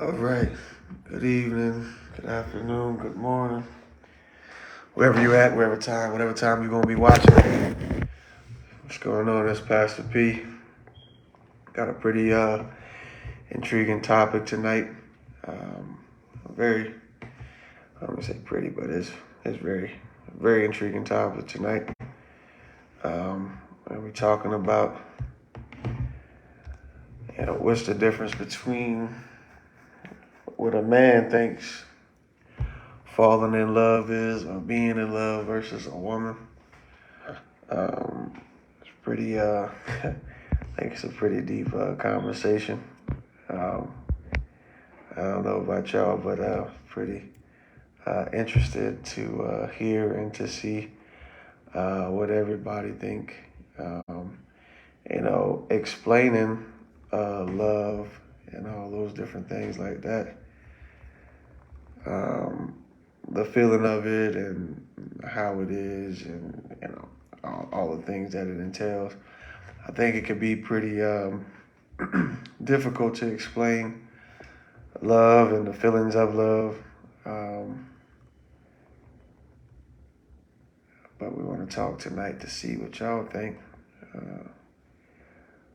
All right. Good evening, good afternoon, good morning. Wherever you at, whatever time you're gonna be watching. What's going on? That's Pastor P. Got a pretty intriguing topic tonight. Very, I'm gonna say pretty, but it's very intriguing topic tonight. And we're talking about what's the difference between what a man thinks falling in love is or being in love versus a woman. It's pretty, I think it's a pretty deep conversation. Um, I don't know about y'all, but pretty interested to hear and to see what everybody think. Um, explaining love and all those different things like that. Um, the feeling of it and how it is, and all the things that it entails. I think it could be pretty difficult to explain love and the feelings of love. Um, but we want to talk tonight to see what y'all think. Uh,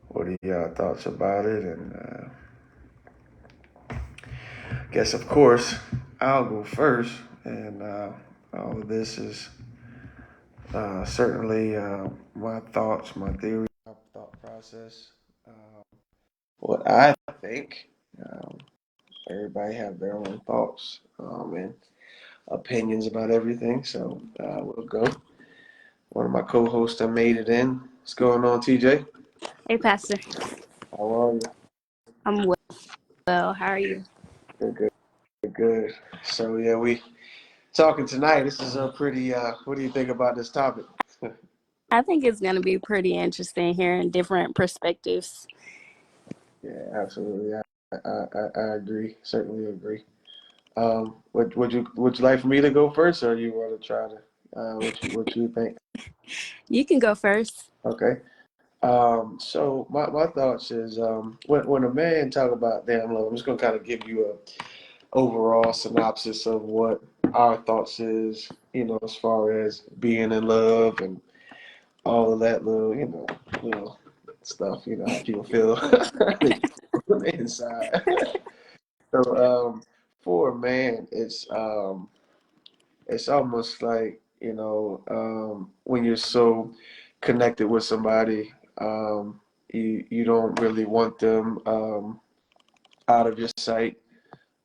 what are y'all thoughts about it? And I guess, of course, I'll go first. And all of this is certainly my thoughts, my theory, my thought process. What I think. Um, Everybody have their own thoughts and opinions about everything. So we'll go. One of my co-hosts that made it in. What's going on, TJ? Hey, Pastor. How are you? I'm well. How are you? Good, good, good. So yeah, we talking tonight. This is a pretty. What do you think about this topic? I think it's going to be pretty interesting hearing different perspectives. Yeah, absolutely. I agree. Certainly agree. Would you like for me to go first, or you want to try to? What you think? You can go first. Okay. So my thoughts is when a man talk about damn love, I'm just gonna kind of give you a overall synopsis of what our thoughts is, as far as being in love and all of that little, stuff, how people feel inside. So for a man, it's almost like, when you're so connected with somebody, you don't really want them out of your sight.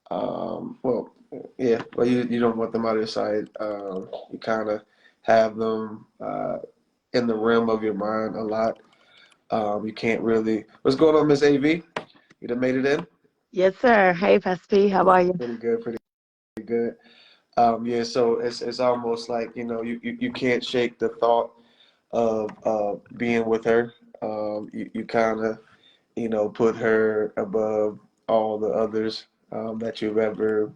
Well, yeah, well, you don't want them out of your sight. You kind of have them in the realm of your mind a lot. You can't really. What's going on, Miss AV? You done made it in? Yes, sir. Hey, Pastor P, how are you? Pretty good, pretty good. Yeah, so it's almost like, you can't shake the thought of being with her. You kind of, put her above all the others that you've ever,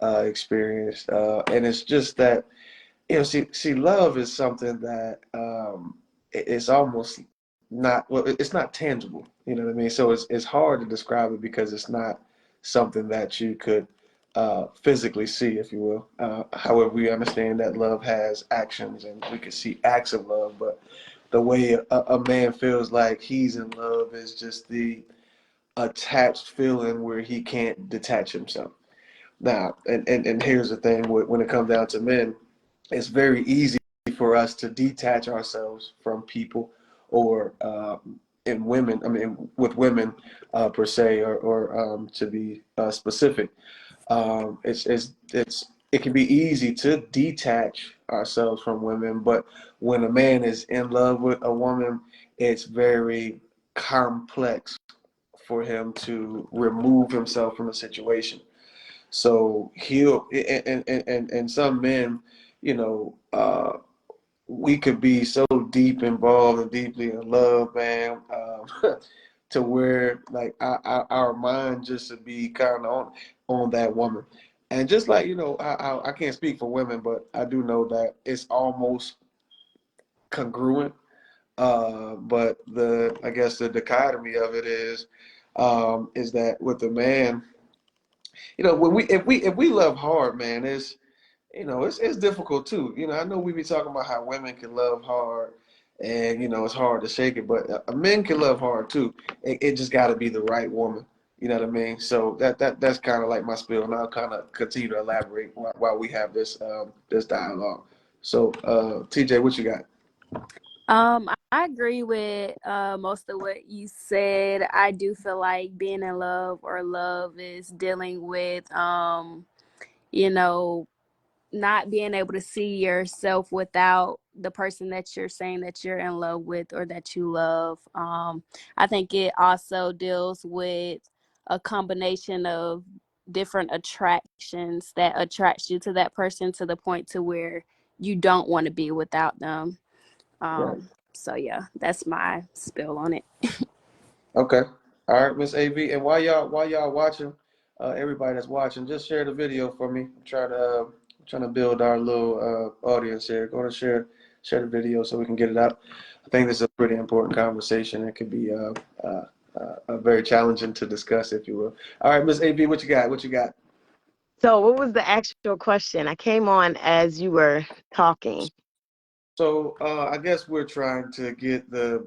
experienced. And it's just that, see, love is something that it's almost not, well, it's not tangible. You know what I mean? So it's hard to describe it because it's not something that you could physically see, if you will. However, we understand that love has actions and we can see acts of love, but the way a man feels like he's in love is just the attached feeling where he can't detach himself. Now, and here's the thing: when it comes down to men, it's very easy for us to detach ourselves from people, or in women. I mean, with women per se, or to be specific, it can be easy to detach ourselves from women, but when a man is in love with a woman, it's very complex for him to remove himself from a situation. So he'll and some men, you know, we could be so deep involved and deeply in love, man, to where like our mind just to be kind of on that woman. And just like, I can't speak for women, but I do know that it's almost congruent. But I guess the dichotomy of it is that with the man, when if we love hard, man, it's difficult too. I know we be talking about how women can love hard, and it's hard to shake it, but men can love hard too. It just got to be the right woman. You know what I mean? So that's kind of like my spiel, and I'll kind of continue to elaborate while we have this dialogue. So, TJ, what you got? I agree with most of what you said. I do feel like being in love or love is dealing with you know, not being able to see yourself without the person that you're saying that you're in love with or that you love. I think it also deals with a combination of different attractions that attracts you to that person to the point to where you don't want to be without them. Right. So yeah, that's my spill on it. Okay. All right, Miss AV. And while y'all watching, everybody that's watching, just share the video for me. I'm trying to build our little audience here. Go to share the video so we can get it out. I think this is a pretty important conversation. It could be very challenging to discuss, if you will. All right, Miss AV, what you got? What you got? So, what was the actual question? I came on as you were talking. So I guess we're trying to get the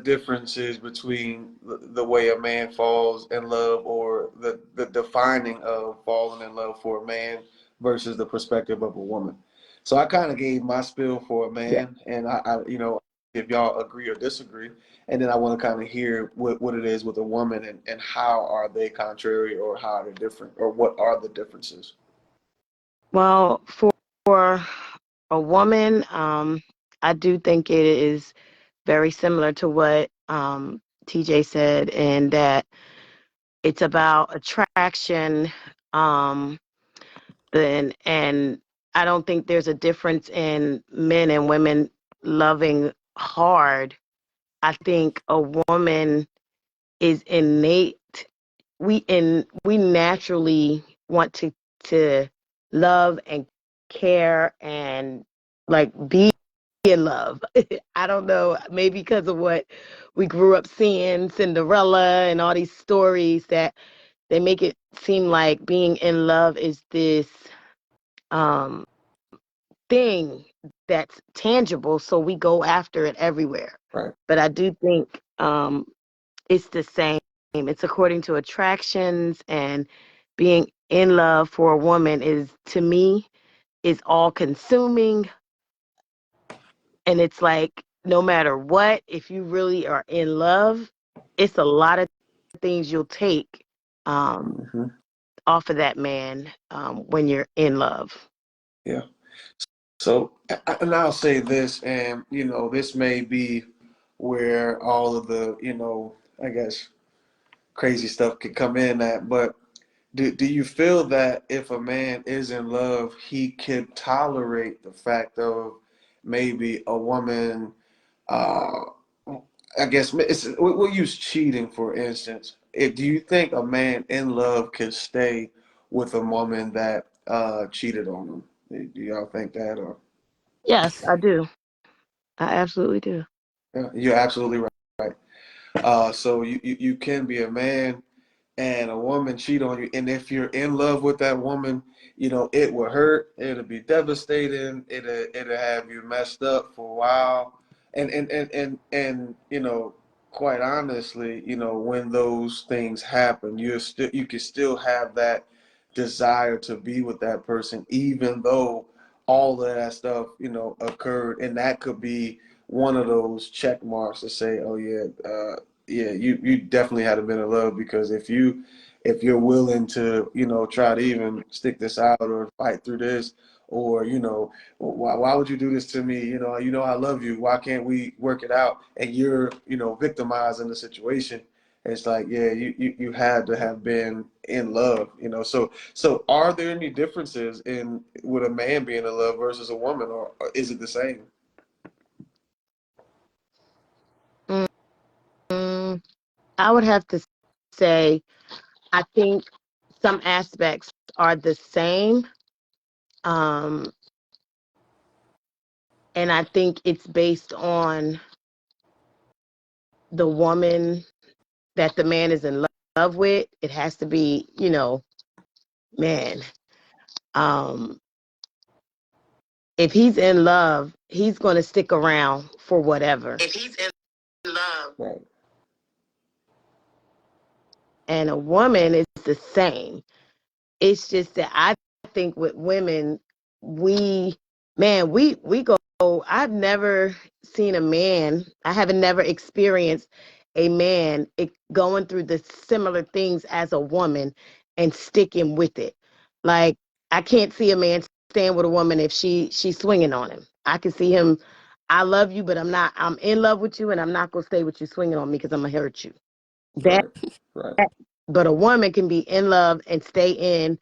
differences between the way a man falls in love, or the defining of falling in love for a man versus the perspective of a woman. So I kind of gave my spiel for a Yeah. man, and if y'all agree or disagree, and then I want to kind of hear what it is with a woman, and how are they contrary, or how are they different, or what are the differences? Well, for a woman, I do think it is very similar to what TJ said, and that it's about attraction. Um, and I don't think there's a difference in men and women loving hard. I think a woman is innate. We naturally want to love and care and like be in love. I don't know, maybe because of what we grew up seeing, Cinderella and all these stories, that they make it seem like being in love is this um thing that's tangible, so we go after it everywhere. Right. But I do think it's the same. It's according to attractions, and being in love for a woman is, to me, is all consuming. And it's like, no matter what, if you really are in love, it's a lot of things you'll take um, Hmm. off of that man when you're in love. Yeah. So, and I'll say this, and this may be where all of the, I guess crazy stuff could come in at, but do you feel that if a man is in love, he could tolerate the fact of maybe a woman, uh, I guess we'll use cheating for instance. Do you think a man in love can stay with a woman that cheated on him? Do y'all think that, or? Yes, I do. I absolutely do. Yeah, you're absolutely right. So you can be a man and a woman cheat on you, and if you're in love with that woman, it will hurt. It'll be devastating. It'll have you messed up for a while. And quite honestly, when those things happen, you can still have that desire to be with that person, even though all of that stuff, occurred, and that could be one of those check marks to say, oh yeah, yeah, you definitely had been in love, because if you're willing to try to even stick this out or fight through this, or why would you do this to me, I love you, why can't we work it out, and you're victimizing the situation. It's like, yeah, you had to have been in love, so are there any differences in with a man being in love versus a woman, or is it the same? Mm, I would have to say, I think some aspects are the same. Um, and I think it's based on the woman that the man is in love with. It has to be, man, if he's in love, he's going to stick around for whatever. If he's in love. Right. And a woman is the same. It's just that I think with women, we go. I've never seen a man. I haven't never experienced a man going through the similar things as a woman and sticking with it. Like I can't see a man staying with a woman if she's swinging on him. I can see him. I love you, but I'm not. I'm in love with you, and I'm not gonna stay with you swinging on me because I'm gonna hurt you. That, right. but a woman can be in love and stay in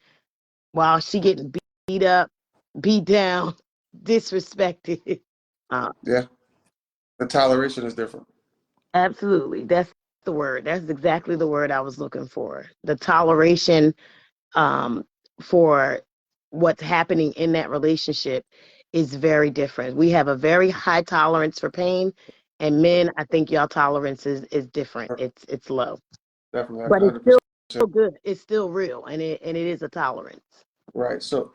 while she getting beat up, beat down, disrespected. Yeah, the toleration is different. Absolutely. That's the word. That's exactly the word I was looking for. The toleration for what's happening in that relationship is very different. We have a very high tolerance for pain, and men, I think y'all tolerance is different. It's low. Definitely, But it's 100%. still good. It's still real, and it is a tolerance. Right. So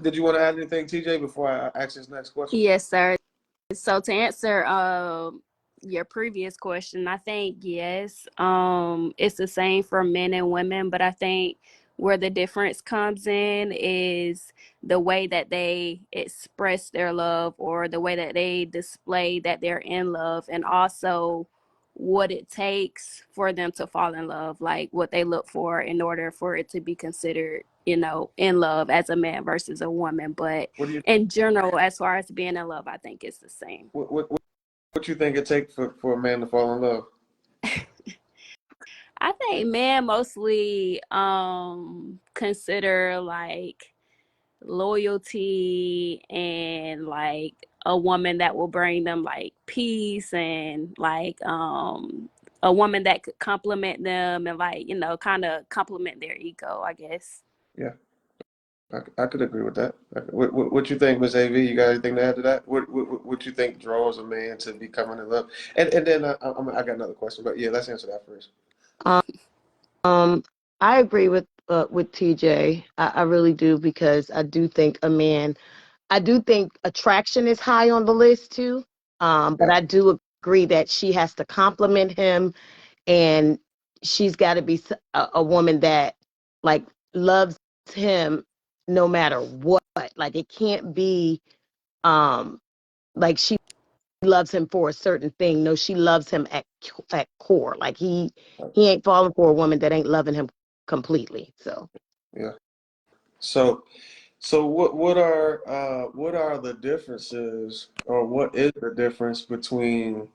did you want to add anything, TJ, before I ask this next question? Yes, sir. So to answer your previous question, I think yes, it's the same for men and women, but I think where the difference comes in is the way that they express their love or the way that they display that they're in love, and also what it takes for them to fall in love, like what they look for in order for it to be considered, you know, in love as a man versus a woman. But in general, as far as being in love, I think it's the same. What you think it takes for a man to fall in love? I think men mostly consider like loyalty and like a woman that will bring them like peace and like a woman that could compliment them and like, you know, kind of compliment their ego, I guess. Yeah, I could agree with that. What you think, Miss AV? You got anything to add to that? What you think draws a man to becoming in love? And then I got another question, but yeah, let's answer that first. I agree with TJ. I really do, because I do think attraction is high on the list too. But I do agree that she has to compliment him, and she's got to be a woman that like loves him no matter what. Like it can't be like she loves him for a certain thing. No, she loves him at core. Like he ain't falling for a woman that ain't loving him completely. So yeah. So what are the differences, or what is the difference between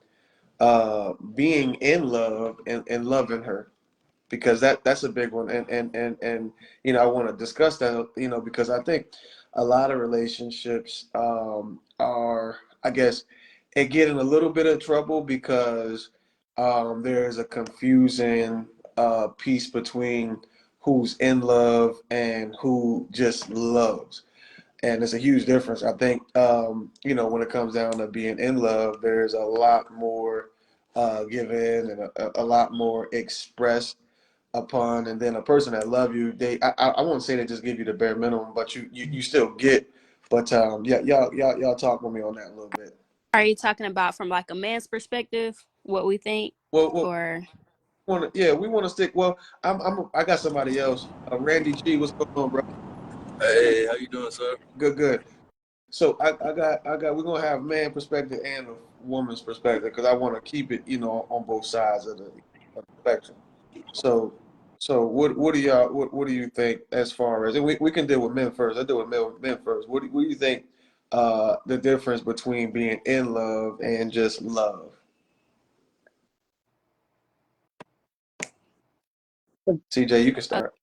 being in love and loving her? Because that's a big one, and you know, I want to discuss that, you know, because I think a lot of relationships are, I guess, it get in a little bit of trouble because there's a confusing piece between who's in love and who just loves. And it's a huge difference. I think, you know, when it comes down to being in love, there's a lot more given and a lot more expressed upon. And then a person that love you, I won't say they just give you the bare minimum, but you still get. But yeah, y'all talk with me on that a little bit. Are you talking about from like a man's perspective, what we think, or? We want to stick. Well, I got somebody else. Randy G, what's going on, bro? Hey, how you doing, sir? Good. So we're gonna have man perspective and a woman's perspective, because I want to keep it, you know, on both sides of the spectrum. So what do you think, as far as, and we can deal with men first. I deal with men first. What do you think the difference between being in love and just love? TJ, you can start.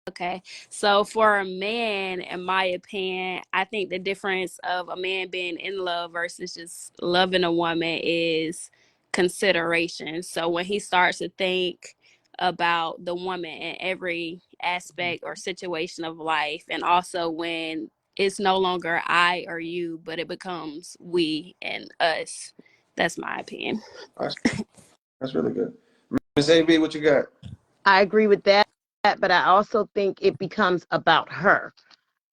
Okay, so for a man, in my opinion, I think the difference of a man being in love versus just loving a woman is consideration. So when he starts to think about the woman in every aspect or situation of life, and also when it's no longer I or you, but it becomes we and us. That's my opinion. That's really good. Miss AB, what you got? I agree with that. but I also think it becomes about her.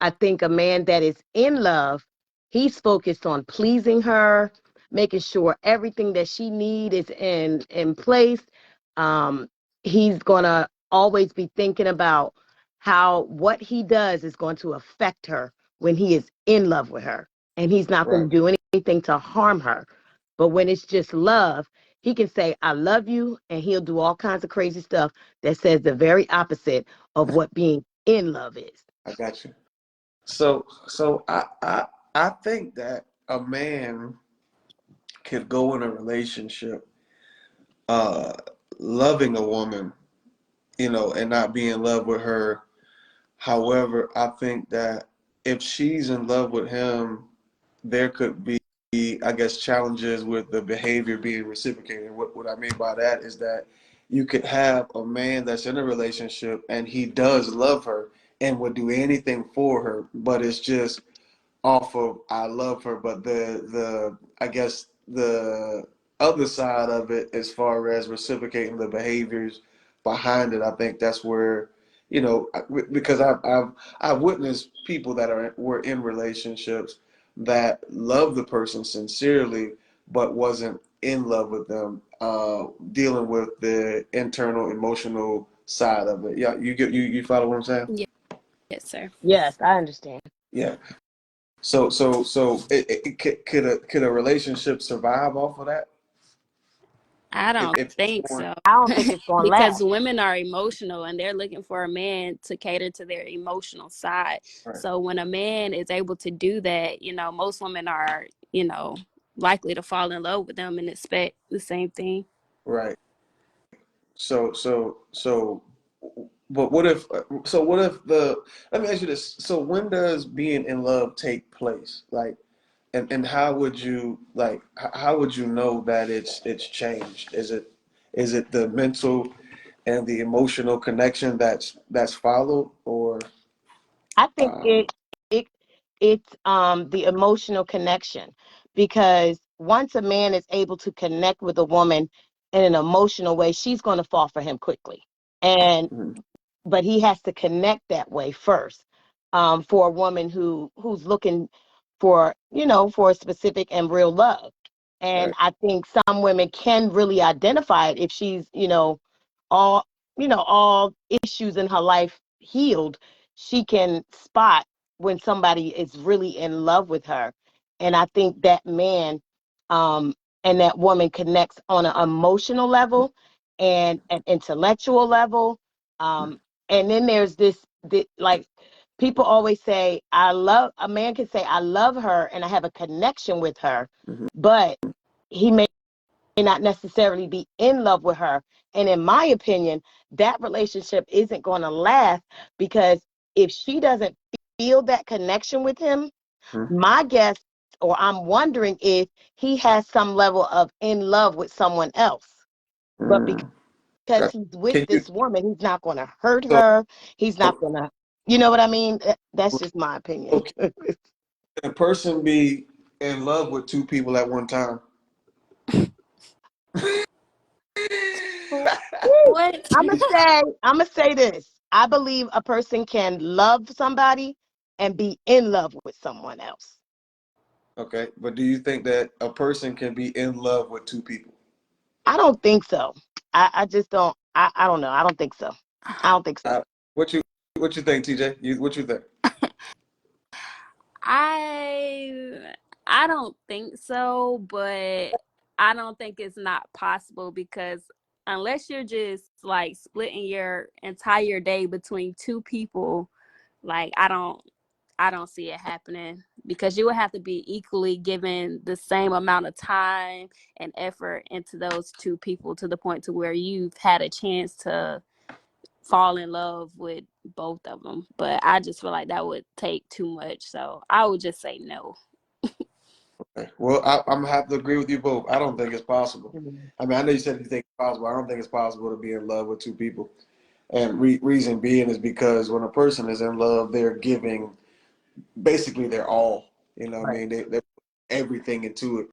I think a man that is in love, he's focused on pleasing her, making sure everything that she needs is in place. Um, he's gonna always be thinking about how what he does is going to affect her when he is in love with her, and he's not going Right. to do anything to harm her. But when it's just love, he can say "I love you," and he'll do all kinds of crazy stuff that says the very opposite of what being in love is. I got you. So I think that a man could go in a relationship uh loving a woman, and not be in love with her. However, I think that if she's in love with him, there could be, I guess, challenges with the behavior being reciprocated. What I mean by that is that you could have a man that's in a relationship and he does love her and would do anything for her, but it's just off of I love her, but the I guess the other side of it, as far as reciprocating the behaviors behind it, I think that's where, because I've witnessed people that were in relationships that love the person sincerely but wasn't in love with them, dealing with the internal emotional side of it. Yeah, you follow what I'm saying? Yeah, yes, sir. Yes, I understand. Yeah. So could a relationship survive off of that? I don't If think so. I don't think it's going to Because last. women are emotional and they're looking for a man to cater to their emotional side. right, So when a man is able to do that, most women are, likely to fall in love with them and expect the same thing. right. So, but what if? So what if the? Let me ask you this. So when does being in love take place? Like, and how would you how would you know that it's changed? Is it the mental and the emotional connection that's followed, or I think um, it's the emotional connection, because once a man is able to connect with a woman in an emotional way, she's going to fall for him quickly. And mhm, but he has to connect that way first, for a woman who's looking for a specific and real love. And right, I think some women can really identify it if she's all all issues in her life healed. She can spot when somebody is really in love with her. And I think that man, um, and that woman connects on an emotional level and an intellectual level. um, and then there's this, like, people always say, I love, a man can say, I love her and I have a connection with her, mhm, but he may not necessarily be in love with her. And in my opinion, that relationship isn't going to last, because if she doesn't feel that connection with him, mhm, my guess, or I'm wondering if he has some level of in love with someone else. But mhm. because Uh, he's with Can you? this woman, he's not going to hurt So, her. He's not going to, you know what I mean? That's just my opinion. so can a person be in love with two people at one time? What? I'm gonna say this. I believe a person can love somebody and be in love with someone else. Okay, but do you think that a person can be in love with two people? I don't think so. I just don't. I don't know. I don't think so. I don't think so. Uh, what you think, TJ? What you think? I don't think so, but I don't think it's not possible because unless you're just like splitting your entire day between two people, like I don't see it happening because you would have to be equally given the same amount of time and effort into those two people to the point to where you've had a chance to fall in love with both of them. But I just feel like that would take too much. So I would just say no. Okay. Well, I'm gonna have to agree with you both. I don't think it's possible. Mhm. I mean, I know you said you think it's possible. I don't think it's possible to be in love with two people. And reason being is because when a person is in love, they're giving basically their all. You know what I Right. mean? They put everything into it.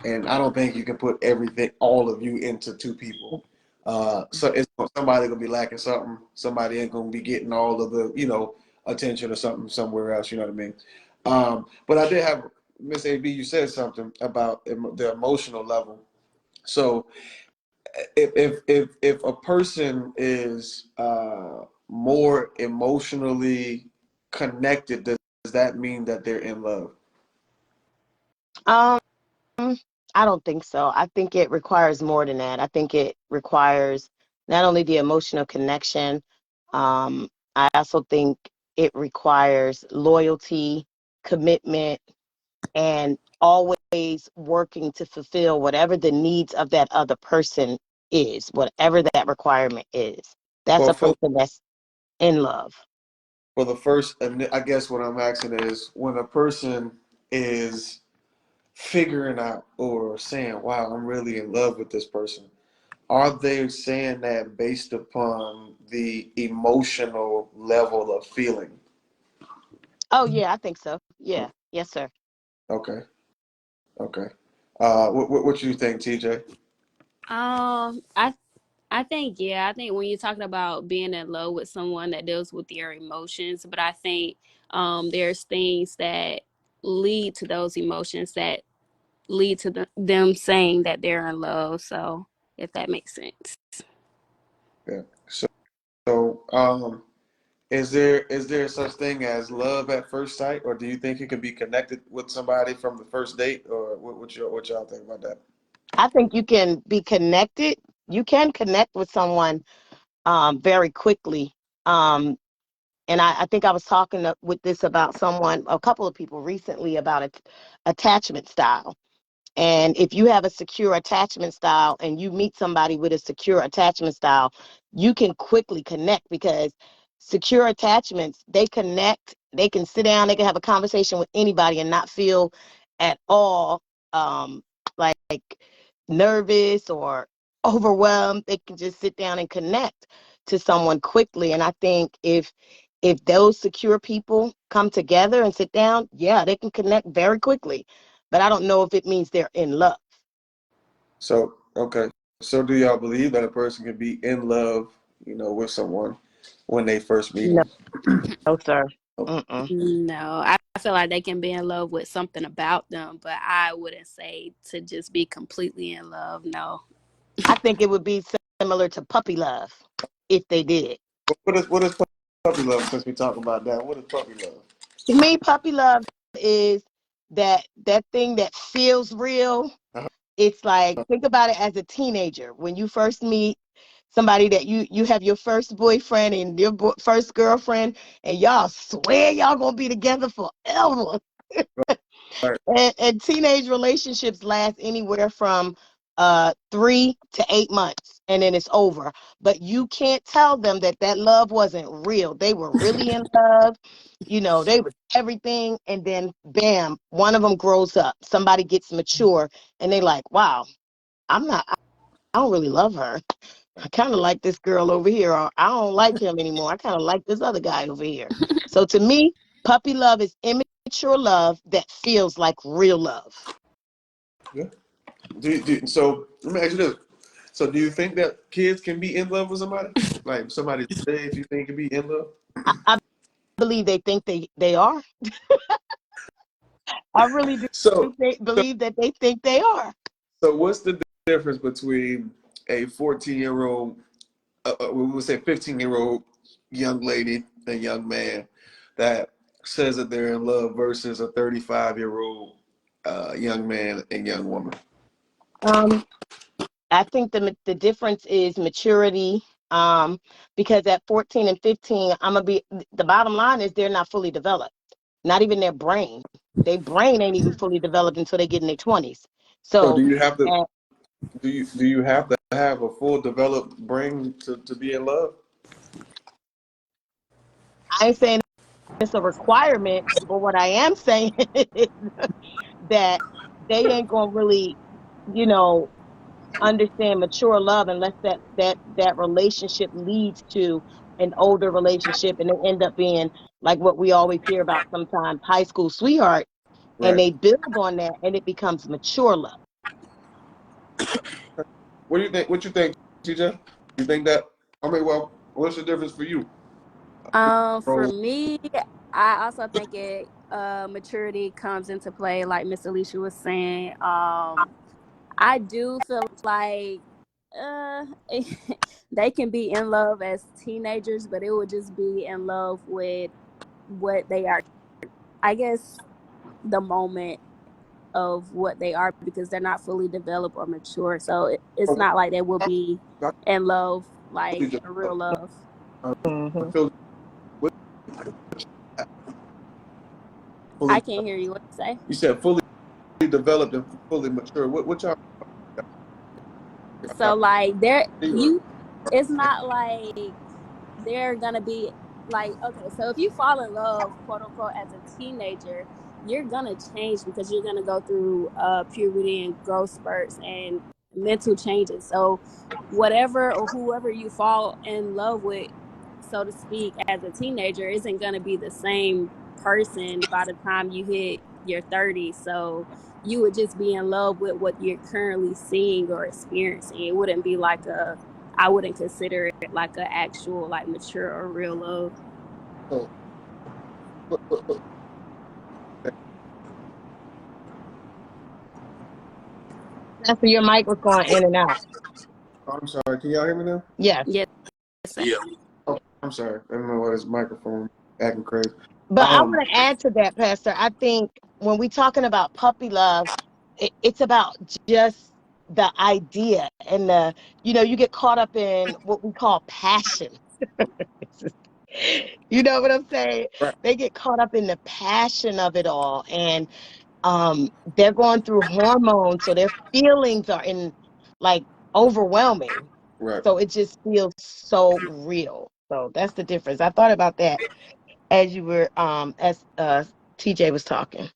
And I don't think you can put everything, all of you into two people. So it's somebody gonna be lacking something. Somebody ain't gonna be getting all of the attention or something somewhere else. You know what I mean? But I did have Miss AB. You said something about the emotional level. So if a person is more emotionally connected, does that mean that they're in love? Um, I don't think so. I think it requires more than that. I think it requires not only the emotional connection, I also think it requires loyalty, commitment, and always working to fulfill whatever the needs of that other person is, whatever that requirement is. That's Well, a person that's in love. for the first, and I guess what I'm asking is when a person is figuring out or saying, wow, I'm really in love with this person, are they saying that based upon the emotional level of feeling? Oh, yeah, I think so. Yeah. Yes, sir. Okay, okay. What you think, TJ? Um, I I think, yeah, I think when you're talking about being in love with someone that deals with your emotions, but I think there's things that lead to those emotions that lead to them saying that they're in love. So, if that makes sense. Yeah. So, is there such thing as love at first sight, or do you think you can be connected with somebody from the first date, or what y'all think about that? I think you can be connected. You can connect with someone very quickly. Um, and I think I was talking with this about someone, a couple of people recently about attachment style. And if you have a secure attachment style and you meet somebody with a secure attachment style, you can quickly connect because secure attachments, they connect, they can sit down, they can have a conversation with anybody and not feel at all like nervous or overwhelmed. They can just sit down and connect to someone quickly. And I think if those secure people come together and sit down, yeah, they can connect very quickly. But I don't know if it means they're in love. So, okay. So, do y'all believe that a person can be in love, with someone when they first meet No, them? sir. Oh, Mm-mm. No, I feel like they can be in love with something about them, but I wouldn't say to just be completely in love. No. I think it would be similar to puppy love if they did. what is puppy love? Since we talk about that, what is puppy love? To me, puppy love is that thing that feels real. Uh-huh. It's like, think about it as a teenager when you first meet somebody that you have your first boyfriend and your first girlfriend, and y'all swear y'all gonna be together forever. Right. And teenage relationships last anywhere from 3 to 8 months, and then it's over. But you can't tell them that love wasn't real. They were really in love. They was everything, and then bam, one of them grows up. Somebody gets mature, and they like, wow, I'm not. I don't really love her. I kind of like this girl over here, or I don't like him anymore. I kind of like this other guy over here. So to me, puppy love is immature love that feels like real love. Yeah. So let me ask you this. So do you think that kids can be in love with somebody? Like somebody's age, you think can be in love? I believe they think they are. I really do So, so, believe that they think they are. so what's the difference between a 14-year-old, we would say 15-year-old young lady and young man that says that they're in love versus a 35-year-old young man and young woman? Um, I think the difference is maturity. Because at 14 and 15, the bottom line is they're not fully developed. Not even their brain. Their brain ain't even fully developed until they get in their 20s. So So do you have to uh, do you have to have a full developed brain to be in love? I ain't saying it's a requirement, but what I am saying is that they ain't gonna really, you know, understand mature love unless that relationship leads to an older relationship, and they end up being like what we always hear about sometimes, high school sweetheart, and Right. they build on that and it becomes mature love. What do you think? What you think, TJ? You think that? I mean, well, what's the difference for you? For So, me, I also think it maturity comes into play, like Miss Alicia was saying. I do feel like uh they can be in love as teenagers, but it would just be in love with what they are, I guess, the moment of what they are, because they're not fully developed or mature. So it's okay, not like they will be I in love, like fully a real developed. love. I Hmm. feel what fully. I can't hear you. What you say? You said fully developed and fully mature. What y'all? So like there Or, you it's not like they're gonna be like, okay, so if you fall in love, quote unquote, as a teenager, you're gonna change because you're gonna go through puberty and growth spurts and mental changes. So whatever or whoever you fall in love with, so to speak, as a teenager isn't gonna be the same person by the time you hit your 30s. So you would just be in love with what you're currently seeing or experiencing. It wouldn't be like I wouldn't consider it like an actual, like, mature or real love. so, what- That's your mic was going in and out. I'm sorry. Can y'all hear me now? Yes. Yes, sir. Yeah. Oh, I'm sorry. I don't know why this microphone acting crazy. But I Um, want to add to that, Pastor. I think when we're talking about puppy love, it's about just the idea and you get caught up in what we call passion. You know what I'm saying? right, They get caught up in the passion of it all. And they're going through hormones, so their feelings are in like overwhelming. right. So it just feels so real. So that's the difference. I thought about that as you were as TJ was talking.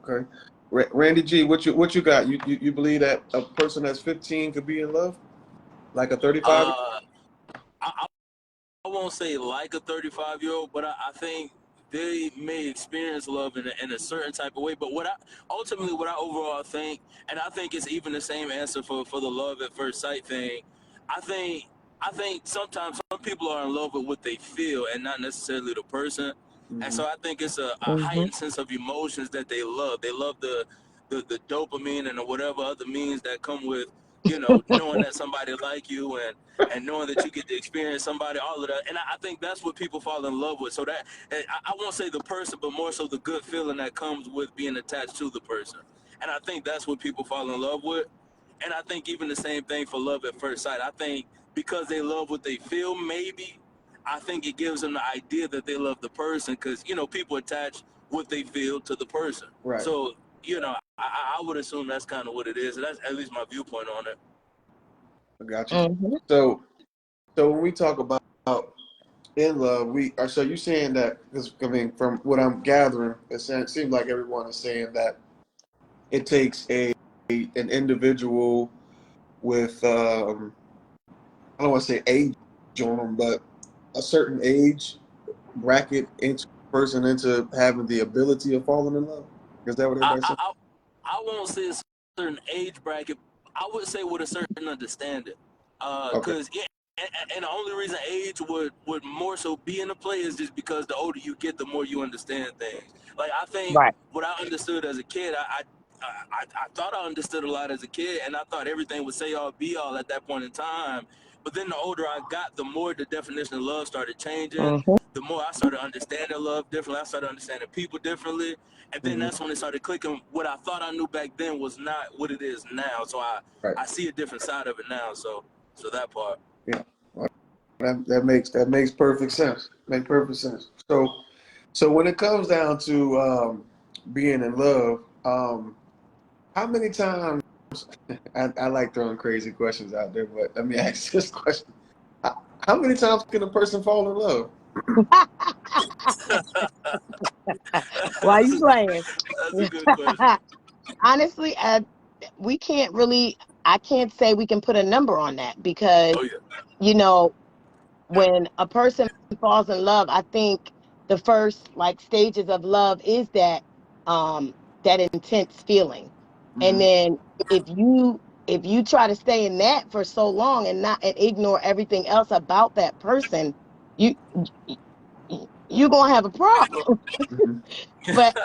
Okay. Randy G, what you got? You believe that a person that's 15 could be in love, like a 35? I, I won't say like a 35-year-old, but I think they may experience love in a certain type of way. But what I overall think, and I think it's even the same answer for the love at first sight thing. I think I think sometimes some people are in love with what they feel and not necessarily the person. And Mm-hmm. so I think it's a Hmm. heightened sense of emotions that they love. They love the dopamine and whatever other means that come with, knowing that somebody like you and knowing that you get to experience somebody, all of that. And I think that's what people fall in love with. So that I won't say the person, but more so the good feeling that comes with being attached to the person. And I think that's what people fall in love with. And I think even the same thing for love at first sight. I think because they love what they feel, maybe, I think it gives them the idea that they love the person because, people attach what they feel to the person. Right. So, I would assume that's kind of what it is. And that's at least my viewpoint on it. I got you. Hmm. So when we talk about in love, we are. So you saying that? Because I mean, from what I'm gathering, it seems like everyone is saying that it takes an individual with I don't want to say age on them, but a certain age bracket into person into having the ability of falling in love. Is that what I, everybody's I, saying? I, I won't say a certain age bracket. I would say with a certain understanding. Okay. Because and the only reason age would more so be in the play is just because the older you get, the more you understand things. Like I think Right. what I understood as a kid, I thought I understood a lot as a kid, and I thought everything would say all be all at that point in time. But then the older I got, the more the definition of love started changing. Hmm. The more I started understanding love differently. I started understanding people differently, and then Hmm. that's when it started clicking. What I thought I knew back then was not what it is now. So Right. I see a different side of it now. So that part. Yeah. Well, that makes perfect sense. Make perfect sense. So when it comes down to being in love, how many times? I like throwing crazy questions out there, but let me ask this question: How many times can a person fall in love? Why that's, you playing? that's a good question. Honestly, we can't really. I can't say we can put a number on that because Oh yeah. you know when a person falls in love, I think the first like stages of love is that intense feeling. And Hmm. then if you if you try to stay in that for so long and ignore everything else about that person, you you're gonna have a problem. Mhm. But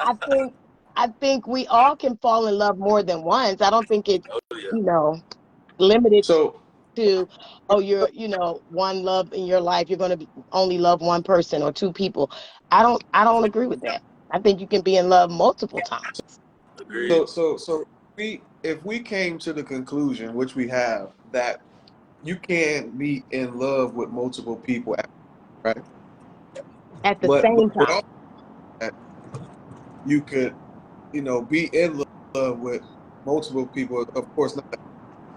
I think we all can fall in love more than once. I don't think it's, Oh yeah. limited So, to, oh, you're, one love in your life, you're going to only love one person or two people. I don't agree with that. I think you can be in love multiple times. Agreed. if we came to the conclusion, which we have, that you can't be in love with multiple people, right? At the But same with time. all that, you could, be in love with multiple people. Of course not.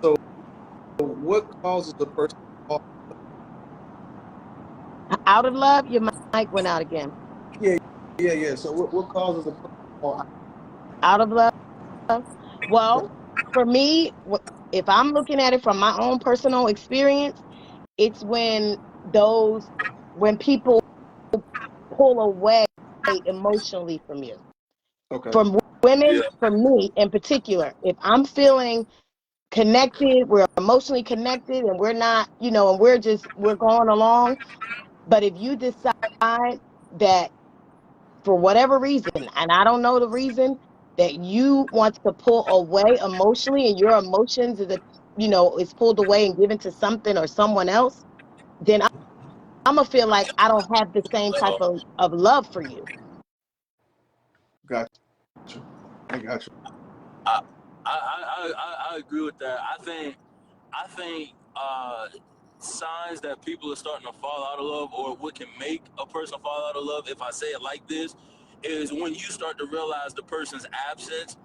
So, what causes a person to fall? Out of love, your mic went out again. Yeah, yeah, yeah. So, what causes a person to fall Out of love. Well, for me, if I'm looking at it from my own personal experience, it's when people pull away emotionally from you. Okay. From women, Yeah. for me in particular, if I'm feeling connected, we're emotionally connected, and we're not, and we're going along. But if you decide that for whatever reason, and I don't know the reason, that you want to pull away emotionally, and your emotions is pulled away and given to something or someone else, then I'm gonna feel like I don't have the same type Uh-oh. of love for you. Got you. I got you. I, I agree with that. I think signs that people are starting to fall out of love, or what can make a person fall out of love, if I say it like this, is when you start to realize the person's absence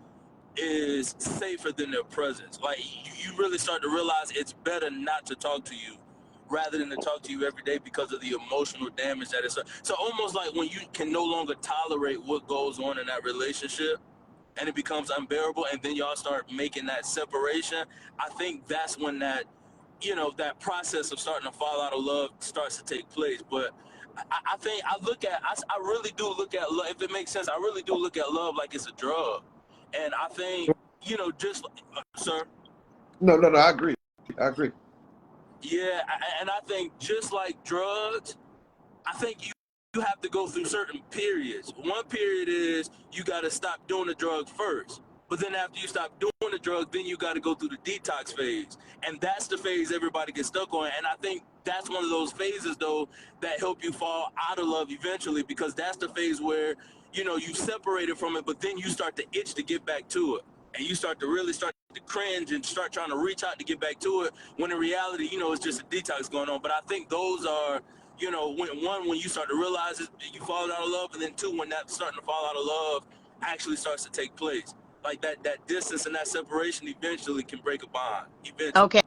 is safer than their presence. Like you really start to realize it's better not to talk to you rather than to talk to you every day because of the emotional damage that it's. So almost like when you can no longer tolerate what goes on in that relationship and it becomes unbearable, and then y'all start making that separation. I think that's when that process of starting to fall out of love starts to take place. But I think I really do look at love, if it makes sense. I really do look at love like it's a drug, and I think just sir. No, no, no. I agree. I agree. Yeah, and I think just like drugs, I think you have to go through certain periods. One period is you got to stop doing the drug first. But then after you stop doing the drug, then you got to go through the detox phase. And that's the phase everybody gets stuck on. And I think that's one of those phases, though, that help you fall out of love eventually, because that's the phase where, you separated from it, but then you start to itch to get back to it. And you start to really start to cringe and start trying to reach out to get back to it, when in reality, it's just a detox going on. But I think those are when you start to realize it, you fall out of love, and then two, when that starting to fall out of love actually starts to take place. Like that distance and that separation eventually can break a bond. Eventually. Okay,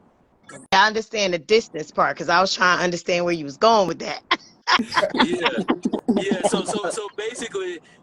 I understand the distance part because I was trying to understand where you was going with that. Yeah. Yeah. So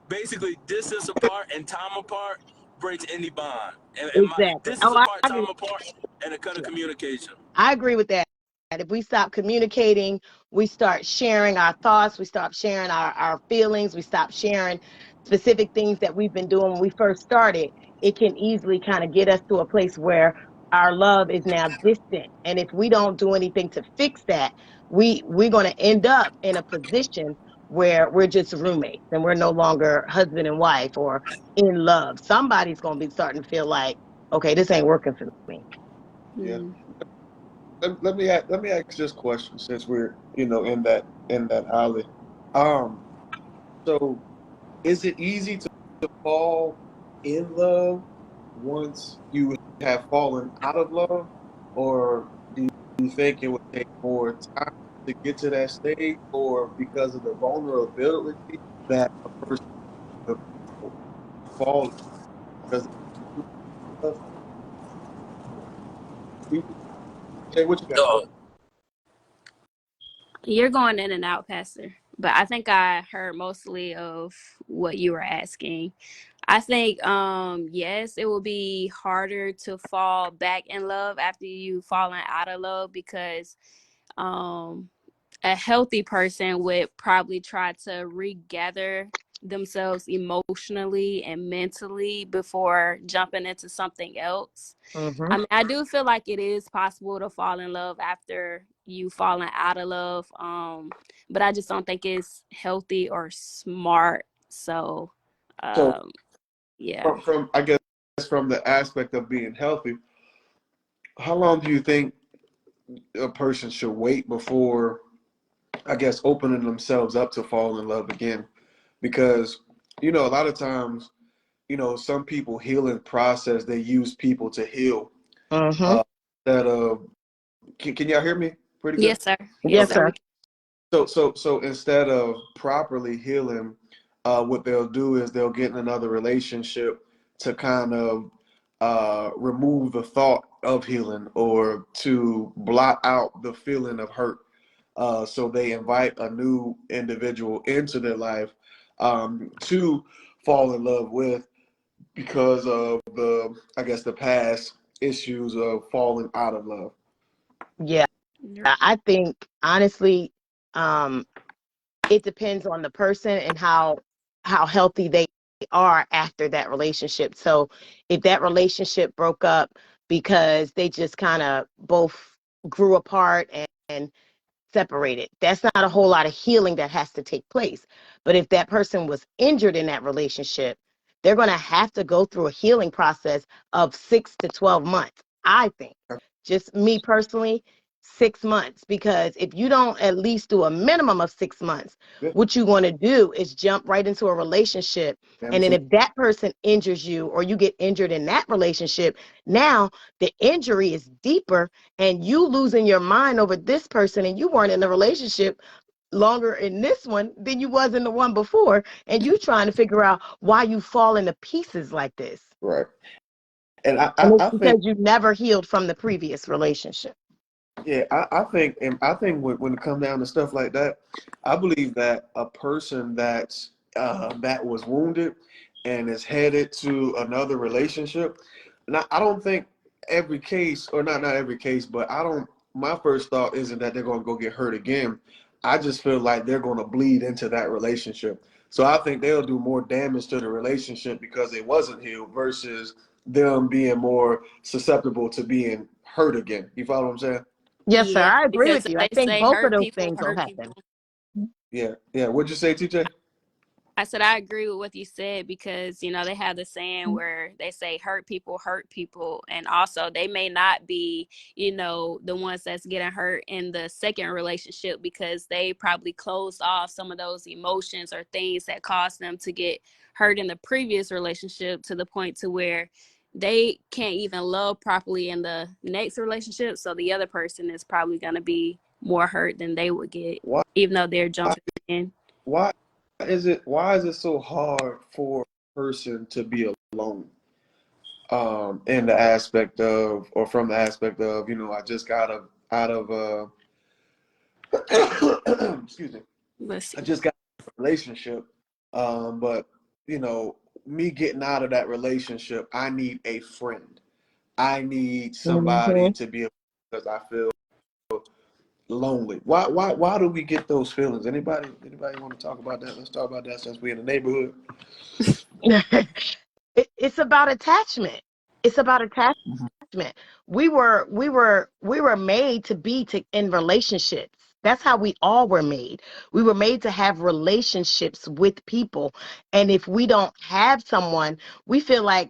basically distance apart and time apart breaks any bond. And my Exactly. distance Oh, I apart, agree. time apart, and a cut of communication. I agree with that. If we stop communicating, we start sharing our thoughts, we stop sharing our feelings, we stop sharing specific things that we've been doing when we first started, it can easily kind of get us to a place where our love is now distant. And if we don't do anything to fix that, we're going to end up in a position where we're just roommates and we're no longer husband and wife or in love. Somebody's going to be starting to feel like, okay, this ain't working for me. Yeah. Mm. Let me ask this question since we're in that alley. Um. So, is it easy to fall in love once you have fallen out of love, or do you think it would take more time to get to that stage, or because of the vulnerability that a person will fall because of love? Jay, what you got? No. You're going in and out, Pastor. But I think I heard mostly of what you were asking. I think yes, it will be harder to fall back in love after you've fallen out of love, because um a healthy person would probably try to regather themselves emotionally and mentally before jumping into something else. Mm-hmm. I mean, I do feel like it is possible to fall in love after you falling out of love. But I just don't think it's healthy or smart. So, So yeah. from I guess from the aspect of being healthy, how long do you think a person should wait before, I guess, opening themselves up to fall in love again? Because, a lot of times, some people healing process, they use people to heal. Mm-hmm. That can y'all hear me pretty good? Yes, sir. Yes, Yes, Okay. sir. sir. So instead of properly healing, what they'll do is they'll get in another relationship to kind of remove the thought of healing or to blot out the feeling of hurt. So they invite a new individual into their life to fall in love with because of I guess, the past issues of falling out of love. Yeah. I think honestly, um, it depends on the person and how healthy they are after that relationship. So if that relationship broke up because they just kind of both grew apart and separated, that's not a whole lot of healing that has to take place. But if that person was injured in that relationship, they're going to have to go through a healing process of 6 to 12 months, I think. Just me personally, 6 months, because if you don't at least do a minimum of 6 months, Yeah, what you're going to do is jump right into a relationship. And then absolutely. if that person injures you or you get injured in that relationship, now the injury is deeper and you losing your mind over this person, and you weren't in the relationship longer in this one than you was in the one before, and you trying to figure out why you fall into pieces like this. Right. And And it's I think, because you never healed from the previous relationship. yeah, I think when it comes down to stuff like that, I believe that a person that was wounded and is headed to another relationship, and I don't think every case, or not every case, but I don't. My first thought isn't that they're going to go get hurt again. I just feel like they're going to bleed into that relationship. So I think they'll do more damage to the relationship because it wasn't healed versus them being more susceptible to being hurt again. You follow what I'm saying? Yes, sir. Yeah, I agree because with you. I they think say both of hurt those people, things will hurt happen. people. Yeah, yeah. What'd you say, TJ? I said I agree with what you said because they have the saying where they say hurt people, and also they may not be the ones that's getting hurt in the second relationship because they probably closed off some of those emotions or things that caused them to get hurt in the previous relationship to the point to where they can't even love properly in the next relationship. So the other person is probably going to be more hurt than they would get, Why? even though they're jumping in. Why why is it so hard for a person to be alone? In the aspect of, or from the aspect of, I just got out of excuse me, Let's I see. just got out of a relationship. But me getting out of that relationship, I need a friend. I need somebody Mm-hmm. to be, because I feel lonely. Why do we get those feelings? Anybody want to talk about that? Let's talk about that since we're in the neighborhood. It's about attachment. It's about attachment. We were made to be in relationships. That's how we all were made. We were made to have relationships with people. And if we don't have someone, we feel like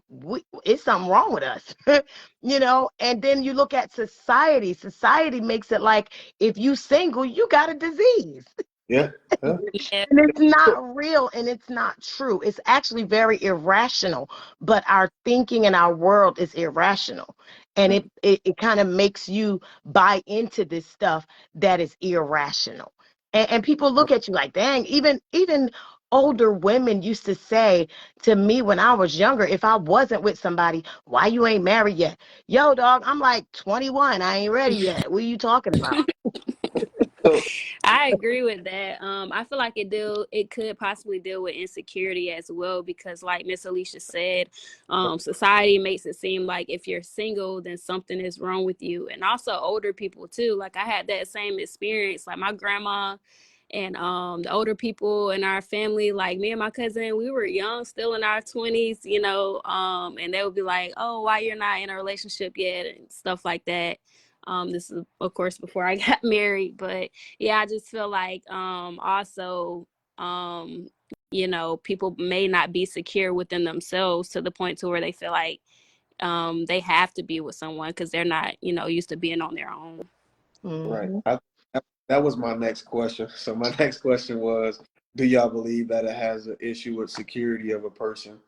it's something wrong with us. And then you look at society. Society makes it like if you single, you got a disease. Yeah, yeah. Yeah. And it's not real and it's not true. It's actually very irrational, but our thinking and our world is irrational. And it kind of makes you buy into this stuff that is irrational. And people look at you like, dang, even older women used to say to me when I was younger, if I wasn't with somebody, why you ain't married yet? Yo, dog, I'm like 21. I ain't ready yet. What are you talking about? So I agree with that. I feel like it could possibly deal with insecurity as well because like Miss Alicia said, society makes it seem like if you're single, then something is wrong with you. And also older people too. Like I had that same experience. Like my grandma And the older people in our family, like me and my cousin, we were young, still in our 20s, you know, and they would be like, oh, why you're not in a relationship yet and stuff like that. This is, of course, before I got married. But yeah, I just feel like also, you know, people may not be secure within themselves to the point to where they feel like they have to be with someone because they're not, you know, used to being on their own. Right. Mhm. That was my next question. So my next question was, do y'all believe that it has an issue with security of a person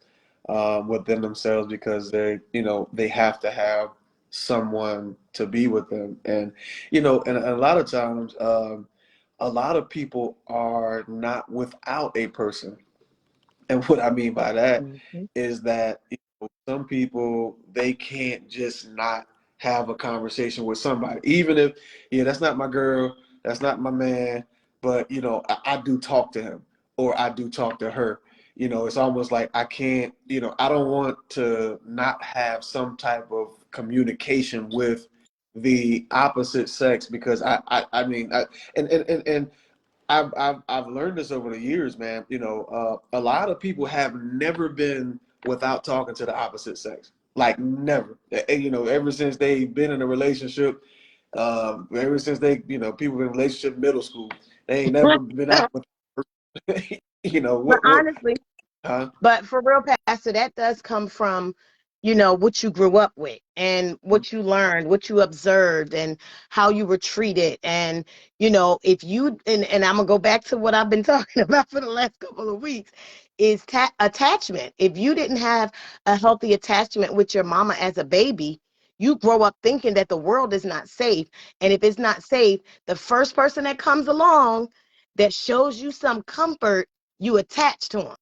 within themselves because they have to have someone to be with them, and and a lot of times, a lot of people are not without a person. And what I mean by that Mhm. is that some people, they can't just not have a conversation with somebody, even if that's not my girl, that's not my man, but I do talk to him or I do talk to her. It's almost like I can't, I don't want to not have some type of communication with the opposite sex because I mean and I've learned this over the years, man. A lot of people have never been without talking to the opposite sex, like never. Ever since they've been in a relationship, ever since people been in a relationship middle school, they ain't never been out with. But what? honestly, Huh? but for real, Pastor, that does come from, what you grew up with and what you learned, what you observed, and how you were treated. And, if you, and I'm going to go back to what I've been talking about for the last couple of weeks, is attachment. If you didn't have a healthy attachment with your mama as a baby, you grow up thinking that the world is not safe. And if it's not safe, the first person that comes along that shows you some comfort, you attach to them.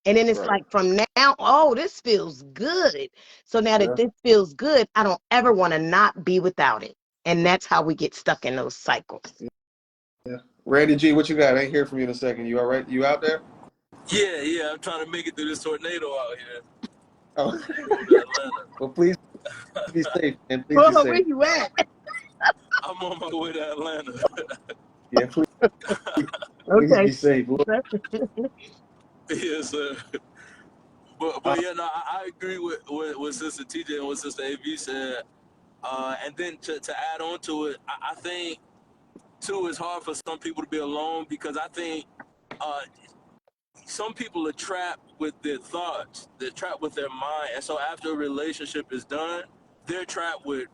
And then it's Right. like from now, oh, this feels good. So now that Yeah. this feels good, I don't ever want to not be without it. And that's how we get stuck in those cycles. Yeah. Randy G, what you got? I ain't hear from you in a second. You all right? You out there? Yeah, I'm trying to make it through this tornado out here. Oh, On the road to Atlanta. well, please be safe, and please Well, be where safe. you at? I'm on my way to Atlanta. Yeah, please Okay. be safe. Yes, sir. But yeah, no, I agree with Sister TJ and what Sister AV said. And then to add on to it, I think too it's hard for some people to be alone because I think uh, some people are trapped with their thoughts. They're trapped with their mind, and so after a relationship is done, they're trapped with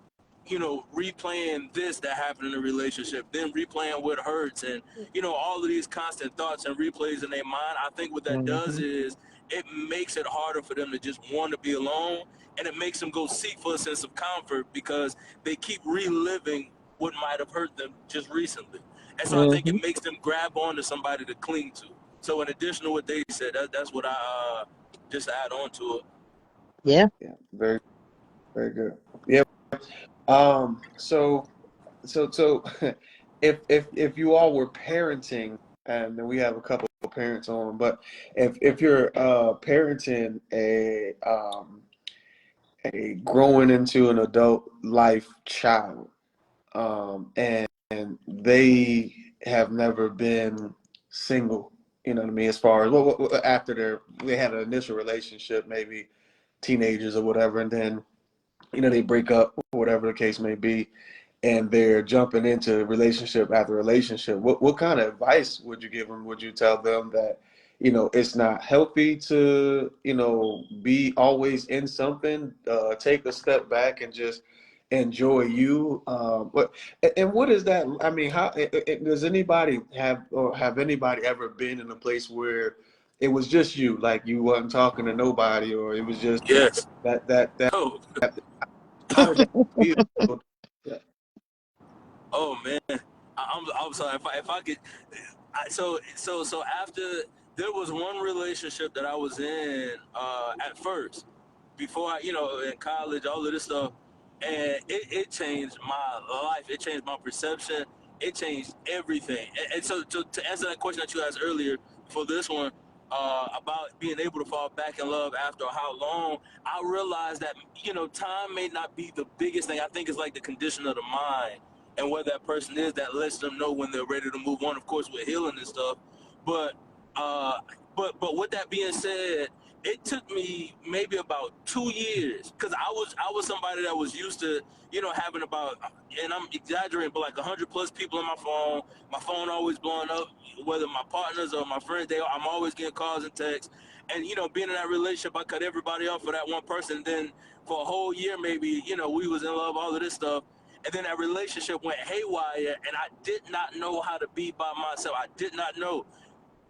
replaying this that happened in a relationship, then replaying what hurts, and all of these constant thoughts and replays in their mind. I think what that does Mhm. is it makes it harder for them to just want to be alone, and it makes them go seek for a sense of comfort because they keep reliving what might have hurt them just recently. And so I think it Mhm. makes them grab onto somebody to cling to. So in addition to what they said, that's what I just add on to it. Yeah. Yeah, very, very good. Yeah. So if you all were parenting, and then we have a couple of parents on, but if you're parenting a growing into an adult life child, and they have never been single, you know what I mean, as far as after they had an initial relationship, maybe teenagers or whatever, and then they break up, whatever the case may be, and they're jumping into relationship after relationship. What kind of advice would you give them? Would you tell them that, it's not healthy to, be always in something, take a step back and just enjoy you? And what is that? I mean, how does anybody have anybody ever been in a place where it was just you, like you wasn't talking to nobody, or it was just Yes. that Oh, how did that feel? Yeah. oh man. I'm sorry if I could. So after there was one relationship that I was in at first before in college, all of this stuff, and it changed my life. It changed my perception. It changed everything. And so to answer that question that you asked earlier for this one about being able to fall back in love after how long, I realized that time may not be the biggest thing. I think it's like the condition of the mind and where that person is, that lets them know when they're ready to move on, of course, with healing and stuff. But but with that being said, it took me maybe about 2 years, because I was somebody that was used to, having about, and I'm exaggerating, but like 100 plus people on my phone always blowing up, whether my partners or my friends, I'm always getting calls and texts. And being in that relationship, I cut everybody off for that one person. Then for a whole year, maybe, we was in love, all of this stuff. And then that relationship went haywire, and I did not know how to be by myself. I did not know.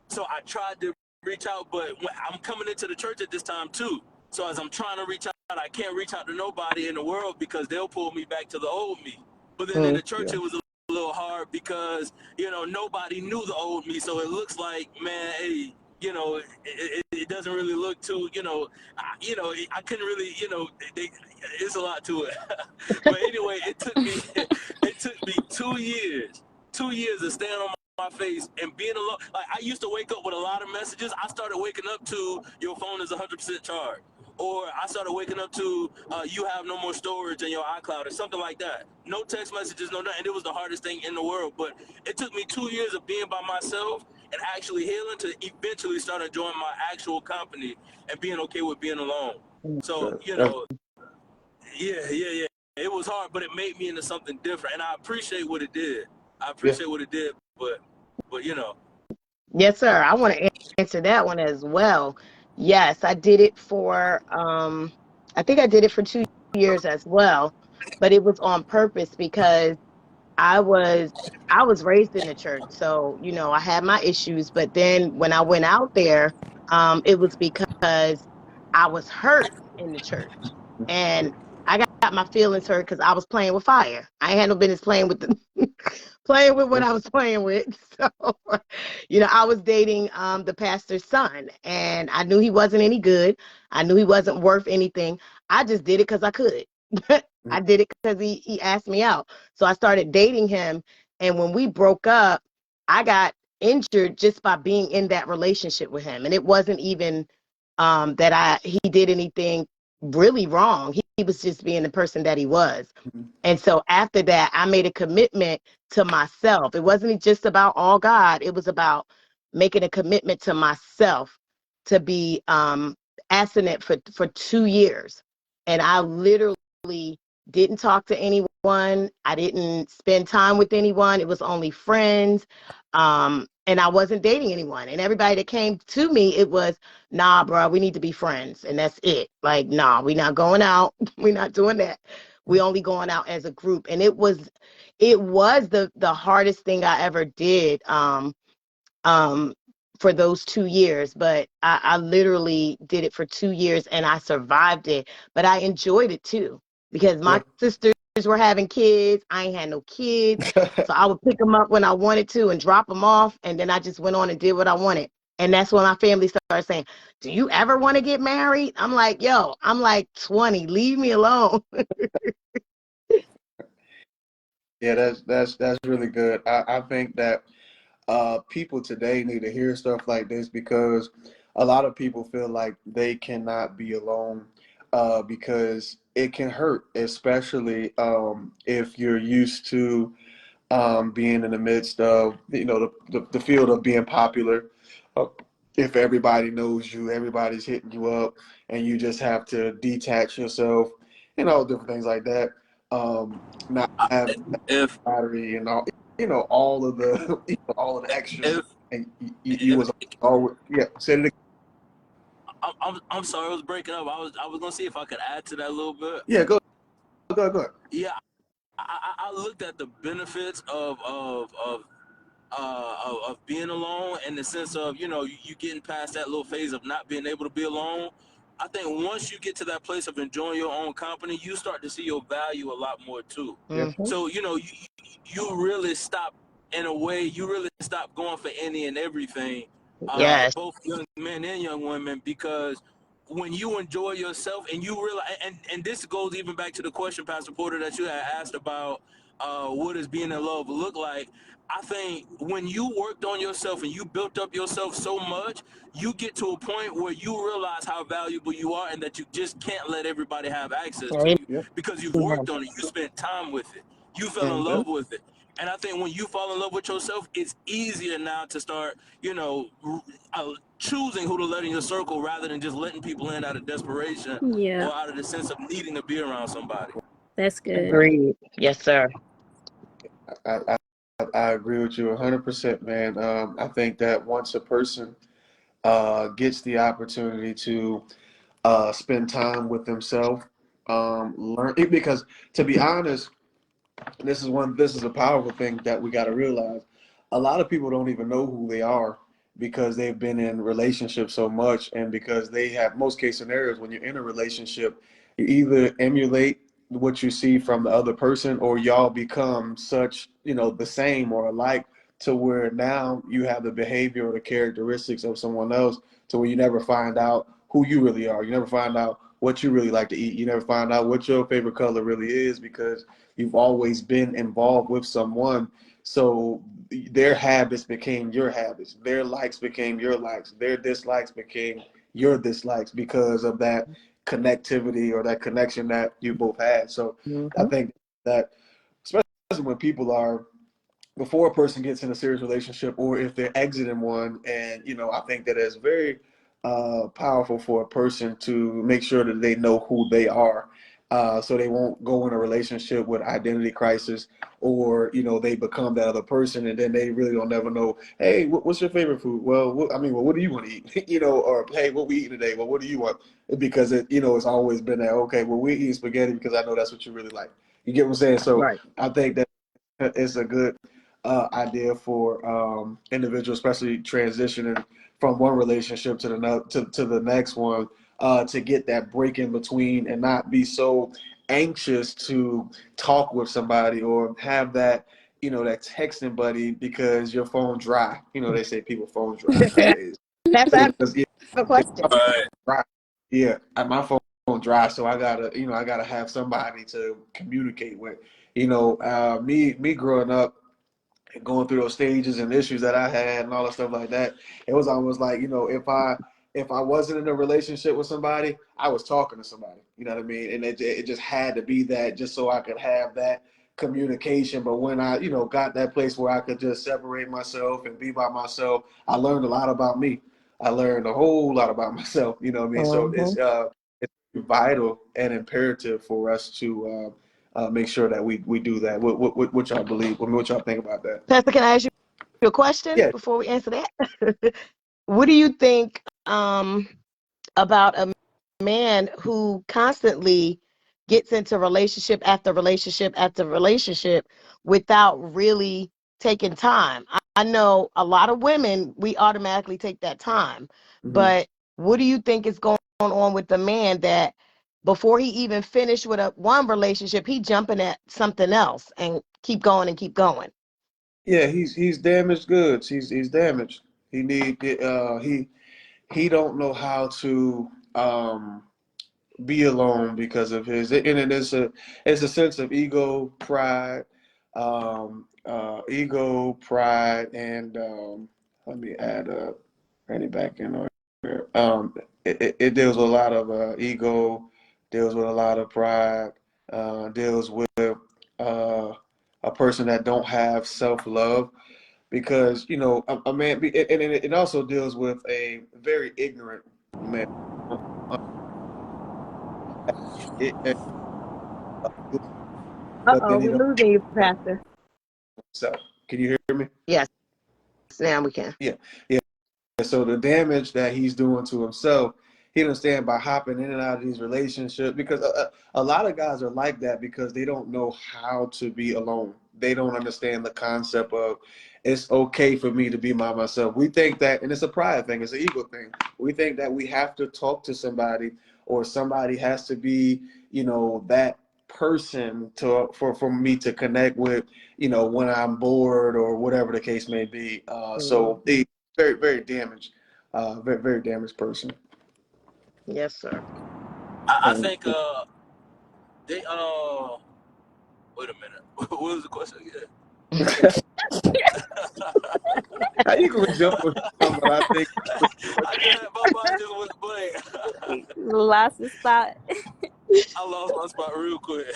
So I tried to reach out, but I'm coming into the church at this time too. So as I'm trying to reach out, I can't reach out to nobody in the world because they'll pull me back to the old me. But then in the church, it was a little hard because, nobody knew the old me. So it looks like, man, hey, it doesn't really look too, I couldn't really, it's a lot to it. But anyway, it took me 2 years of staying on my face and being alone. Like, I used to wake up with a lot of messages. I started waking up to, your phone is 100% charged. Or I started waking up to, you have no more storage in your iCloud or something like that. No text messages, no nothing. And it was the hardest thing in the world. But it took me 2 years of being by myself and actually healing to eventually start enjoying my actual company and being okay with being alone. So, yeah. It was hard, but it made me into something different. And I appreciate what it did. But Yes, sir. I want to answer that one as well. Yes, I did it for, I think I did it for 2 years as well, but it was on purpose because I was I was raised in the church. So, I had my issues, but then when I went out there, it was because I was hurt in the church. And I got my feelings hurt because I was playing with fire. I ain't had no business playing with playing with what I was playing with. So, I was dating the pastor's son, and I knew he wasn't any good. I knew he wasn't worth anything. I just did it because I could. I did it because he asked me out. So I started dating him. And when we broke up, I got injured just by being in that relationship with him. And it wasn't even that he did anything really wrong. He was just being the person that he was. And so after that, I made a commitment to myself. It wasn't just about all God. It was about making a commitment to myself to be abstinent for 2 years. And I literally didn't talk to anyone. I didn't spend time with anyone. It was only friends. And I wasn't dating anyone. And everybody that came to me, it was, nah, bro, we need to be friends. And that's it. Like, nah, we're not going out. We're not doing that. We only going out as a group. And it was the hardest thing I ever did for those 2 years. But I literally did it for 2 years and I survived it. But I enjoyed it too, because my sisters were having kids. I ain't had no kids. So I would pick them up when I wanted to and drop them off. And then I just went on and did what I wanted. And that's when my family started saying, do you ever want to get married? I'm like, yo, I'm like 20. Leave me alone. Yeah, that's really good. I think that people today need to hear stuff like this, because a lot of people feel like they cannot be alone because it can hurt, especially if you're used to being in the midst of, the field of being popular. If everybody knows you, everybody's hitting you up, and you just have to detach yourself and all different things like that. Not have if battery and all, all of the all of the extras, if and you was always, said it I'm sorry, I was breaking up. I was gonna see if I could add to that a little bit. Yeah, go ahead. Yeah, I looked at the benefits of being alone, in the sense of, you getting past that little phase of not being able to be alone. I think once you get to that place of enjoying your own company, you start to see your value a lot more too. Mhm. So, you really stop, in a way, you really stop going for any and everything, Yes. both young men and young women, because when you enjoy yourself and you realize, and this goes even back to the question, Pastor Porter, that you had asked about what does being in love look like. I think when you worked on yourself and you built up yourself so much, you get to a point where you realize how valuable you are, and that you just can't let everybody have access to you, Amen. Yeah. because you've worked on it, you spent time with it. You fell in love with it. And I think when you fall in love with yourself, it's easier now to start, choosing who to let in your circle rather than just letting people in out of desperation Yeah, or out of the sense of needing to be around somebody. that's good. Agreed. Yes, sir. I, I, I agree with you 100%, man. I think that once a person gets the opportunity to spend time with themselves, learn because to be honest, this is a powerful thing that we got to realize. A lot of people don't even know who they are because they've been in relationships so much, and because they have most case scenarios when you're in a relationship, you either emulate what you see from the other person, or y'all become such, the same or alike, to where now you have the behavior or the characteristics of someone else, to where you never find out who you really are. You never find out what you really like to eat. You never find out what your favorite color really is, because you've always been involved with someone. So their habits became your habits. Their likes became your likes. Their dislikes became your dislikes because of that connectivity or that connection that you both had. So I think that, especially when people are, before a person gets in a serious relationship, or if they're exiting one, and I think that it's very powerful for a person to make sure that they know who they are, so they won't go in a relationship with identity crisis, or they become that other person, and then they really don't ever know, hey, what's your favorite food? Well, what do you want to eat? Or hey, what we eating today? Well, what do you want? Because it's always been that, okay, well, we eat spaghetti because I know that's what you really like. You get what I'm saying? So Right. I think that it's a good idea for individuals, especially transitioning from one relationship to the next one, to get that break in between and not be so anxious to talk with somebody or have that that texting buddy because your phone dry. They say people phone dry nowadays. That's Because, a question. dry. Yeah, my phone dry, so I gotta have somebody to communicate with. Me growing up, going through those stages and issues that I had and all that stuff like that, it was almost like, if I wasn't in a relationship with somebody, I was talking to somebody. You know what I mean? And it just had to be that, just so I could have that communication. But when I, got that place where I could just separate myself and be by myself, I learned a lot about me. I learned a whole lot about myself. You know what I mean? So it's vital and imperative for us to make sure that we do that. What y'all believe? What y'all think about that? Pastor, can I ask you a question Yeah. before we answer that? What do you think about a man who constantly gets into relationship after relationship after relationship without really taking time? I know a lot of women, we automatically take that time. Mm-hmm. But what do you think is going on with the man that before he even finished with one relationship, he jumping at something else and keep going and keep going? Yeah, he's damaged goods. He's damaged. He don't know how to be alone because of his, and it's a sense of ego, pride, and let me add Randy back in on here. It deals with a lot of ego, deals with a lot of pride, deals with a person that don't have self-love, because a man, and it also deals with a very ignorant man. But then We're losing you, Pastor. So can you hear me? Yes, now we can. Yeah. So the damage that he's doing to himself, he understand by hopping in and out of these relationships, because a lot of guys are like that because they don't know how to be alone. They don't understand the concept of, it's okay for me to be by myself. We think that, and it's a pride thing, it's an ego thing. We think that we have to talk to somebody, or somebody has to be, that person for me to connect with, when I'm bored or whatever the case may be. So the very, very damaged, very, very damaged person. Yes, sir. I think they wait a minute. What was the question again? You can jump with something, but I think I just had my mind just went blank. Lost the spot. I lost my spot real quick.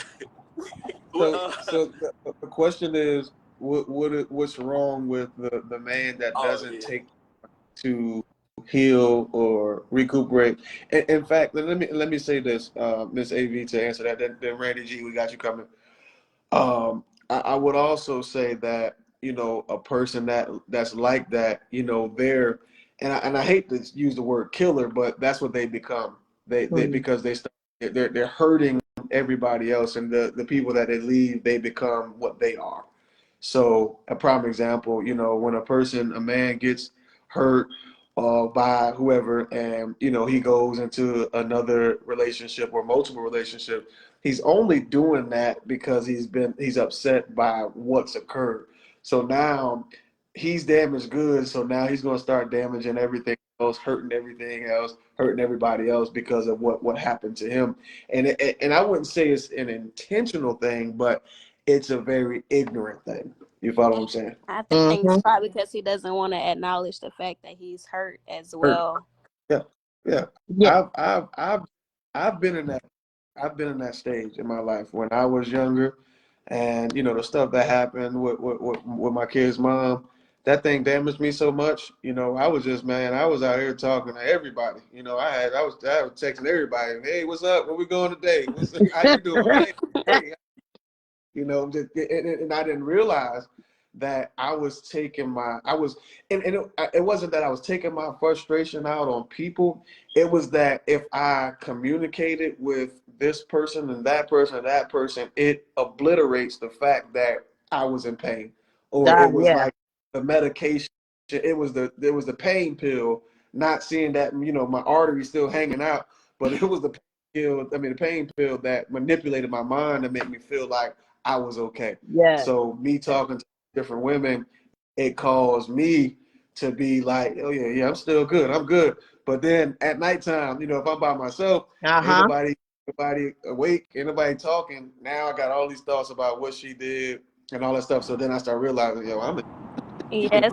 so the question is, what's wrong with the man that doesn't take to heal or recuperate? In fact, let me say this, Miss AV, to answer that. Then Randy G, we got you coming. I would also say that, you know, a person that's like that, you know, they're, and I hate to use the word killer, but that's what they become. They because they're hurting everybody else, and the people that they leave, they become what they are. So a prime example, you know, when a man gets hurt by whoever, and you know he goes into another relationship or multiple relationships, he's only doing that because he's upset by what's occurred. So now he's damaged goods. So now he's going to start damaging everything else, hurting everything else, hurting everybody else because of what happened to him. And I wouldn't say it's an intentional thing, but it's a very ignorant thing. You follow what I'm saying? I think it's probably because he doesn't want to acknowledge the fact that he's hurt as well. Yeah. Yeah. I've been in that stage in my life when I was younger, and you know the stuff that happened with my kid's mom. That thing damaged me so much. You know, I was out here talking to everybody. You know, I was texting everybody. Hey, what's up? Where we going today? How you doing? Hey. You know, and I didn't realize that it wasn't that I was taking my frustration out on people. It was that if I communicated with this person and that person, it obliterates the fact that I was in pain, or it was like the medication. It was the pain pill, not seeing that, you know, my artery still hanging out, but it was the pain pill that manipulated my mind to make me feel like I was okay. Yeah. So me talking to different women, it caused me to be like, oh yeah, I'm still good. I'm good. But then at nighttime, you know, if I'm by myself, ain't nobody awake, ain't nobody talking. Now I got all these thoughts about what she did and all that stuff. So then I start realizing, Yes,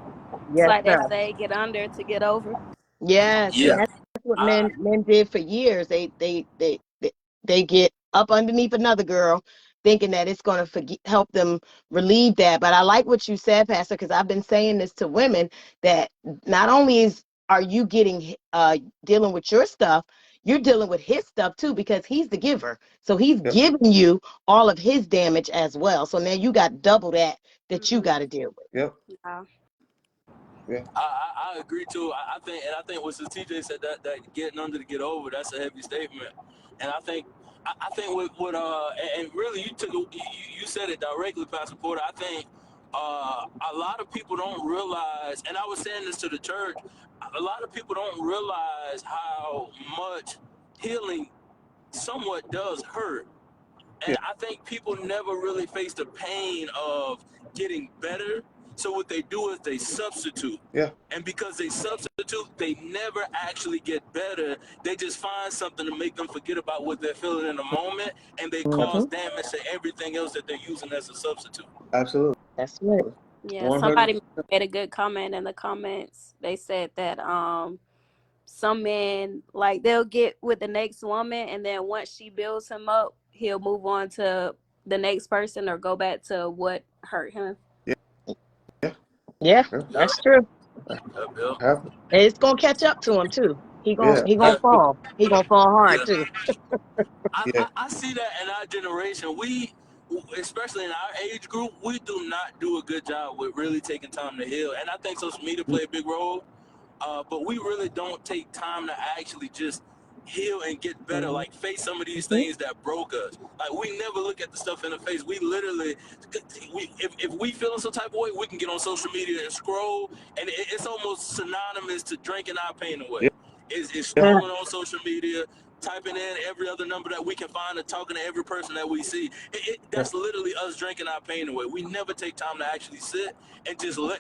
like they say, get under to get over. Yes, Yeah. that's what men did for years. They get up underneath another girl, thinking that it's going to help them relieve that. But I like what you said, Pastor, because I've been saying this to women, that not only are you getting dealing with your stuff, you're dealing with his stuff too, because he's the giver. So he's giving you all of his damage as well. So now you got double that you got to deal with. Yep. Yeah. I agree too. I think what TJ said, that getting under to get over, that's a heavy statement. And I think with and really you said it directly, Pastor Porter. I think a lot of people don't realize, and I was saying this to the church, a lot of people don't realize how much healing somewhat does hurt. And I think people never really face the pain of getting better. So what they do is they substitute. Yeah. And because they substitute, they never actually get better. They just find something to make them forget about what they're feeling in the moment, and they cause damage to everything else that they're using as a substitute. Absolutely. That's right. Yeah, 100%. Somebody made a good comment in the comments. They said that some men, like, they'll get with the next woman, and then once she builds him up, he'll move on to the next person or go back to what hurt him. Yeah, that's true. Yeah. It's gonna catch up to him too. He gonna fall. He gonna fall hard too. I see that in our generation. We, especially in our age group, we do not do a good job with really taking time to heal. And I think social media play a big role. But we really don't take time to actually just heal and get better, like face some of these things that broke us. Like, we never look at the stuff in the face. We literally, if we feeling some type of way, we can get on social media and scroll, and it's almost synonymous to drinking our pain away. It's scrolling on social media, typing in every other number that we can find and talking to every person that we see. That's literally us drinking our pain away. We never take time to actually sit and just my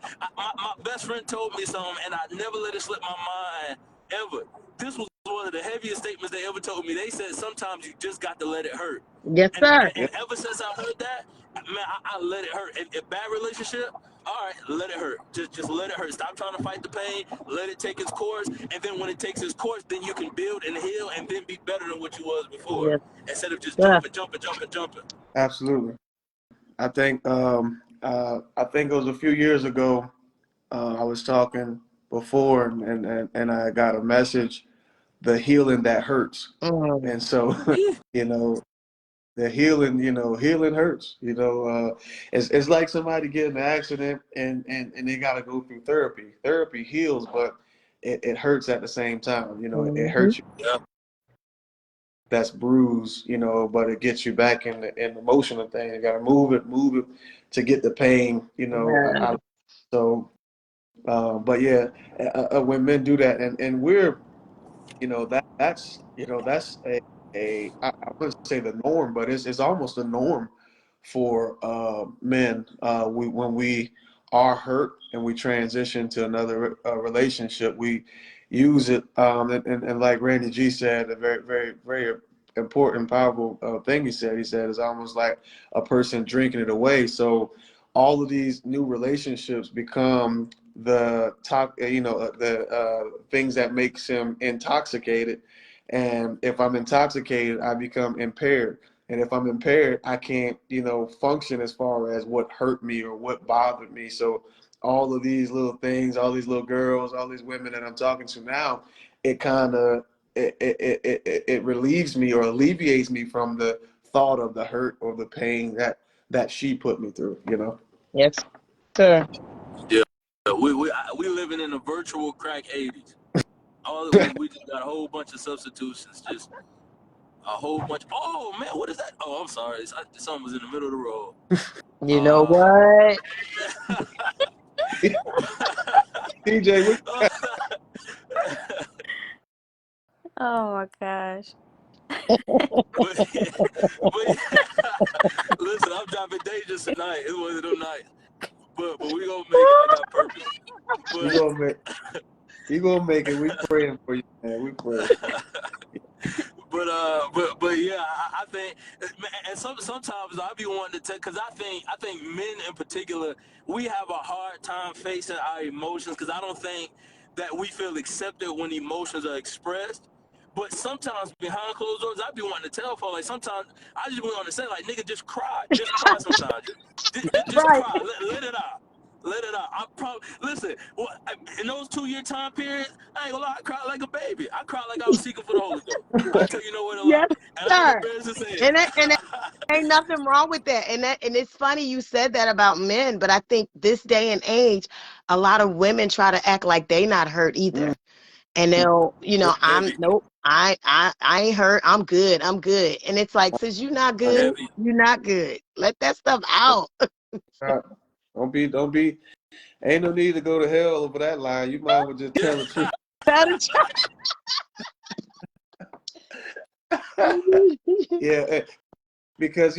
best friend told me something, and I never let it slip my mind ever. This was one of the heaviest statements they ever told me. They said sometimes you just got to let it hurt. Yes, sir. And ever since I heard that, man, I let it hurt. If bad relationship, all right, let it hurt. Just let it hurt. Stop trying to fight the pain. Let it take its course. And then when it takes its course, then you can build and heal and then be better than what you was before. Instead of just jumping. Absolutely. I think it was a few years ago. I was talking before, and I got a message: the healing that hurts. Mm. And so, you know, the healing, healing hurts. It's like somebody getting an accident and they got to go through therapy. Therapy heals, but it hurts at the same time. It Mhm. hurts you. Yeah. That's bruised, but it gets you back in the motion of things. You got to move it to get the pain, Yeah. so, but yeah, when men do that, and we're, that's I wouldn't say the norm, but it's almost a norm for men. When we are hurt and we transition to another relationship, we use it, and like Randy G said, a very, very, very important, powerful thing he said it's almost like a person drinking it away. So all of these new relationships become the talk, the things that makes him intoxicated. And if I'm intoxicated, I become impaired. And if I'm impaired, I can't, function as far as what hurt me or what bothered me. So all of these little things, all these little girls, all these women that I'm talking to now, it kind of it relieves me or alleviates me from the thought of the hurt or the pain that she put me through. Yes, sir. Yeah. We living in a virtual crack 80s. All we just got a whole bunch of substitutions, just a whole bunch. Oh man, what is that? Oh, I'm sorry. Something was in the middle of the road. You know Uh, what? TJ, what? Oh my gosh. but, but listen, I'm dropping dangerous tonight. It's one of them nights. But we gonna make it. I got purpose. You But gonna make you gonna make it. We praying for you, man. We pray. but yeah, I think, and sometimes I be wanting to take, because I think men in particular, we have a hard time facing our emotions, because I don't think that we feel accepted when emotions are expressed. But sometimes behind closed doors, I be wanting to tell folks, like, sometimes I just want to say, like, nigga, just cry sometimes, just Right. cry, let it out. Let it out. I probably listen. In those 2 year time periods, I ain't gonna lie. I cried like a baby. I cried like I was seeking for the Holy Ghost. I tell you no way to lie, Yes, and I ain't sir. embarrassed to say it. And ain't nothing wrong with that. And it's funny you said that about men, but I think this day and age, a lot of women try to act like they not hurt either. Mm. And they'll, I'm Heavy, nope, I ain't hurt. I'm good. I'm good. And it's like, since you're not good, heavy. you're not good. Let that stuff out. Right. Don't be. Ain't no need to go to hell over that line. You might as well just tell the truth. Yeah, because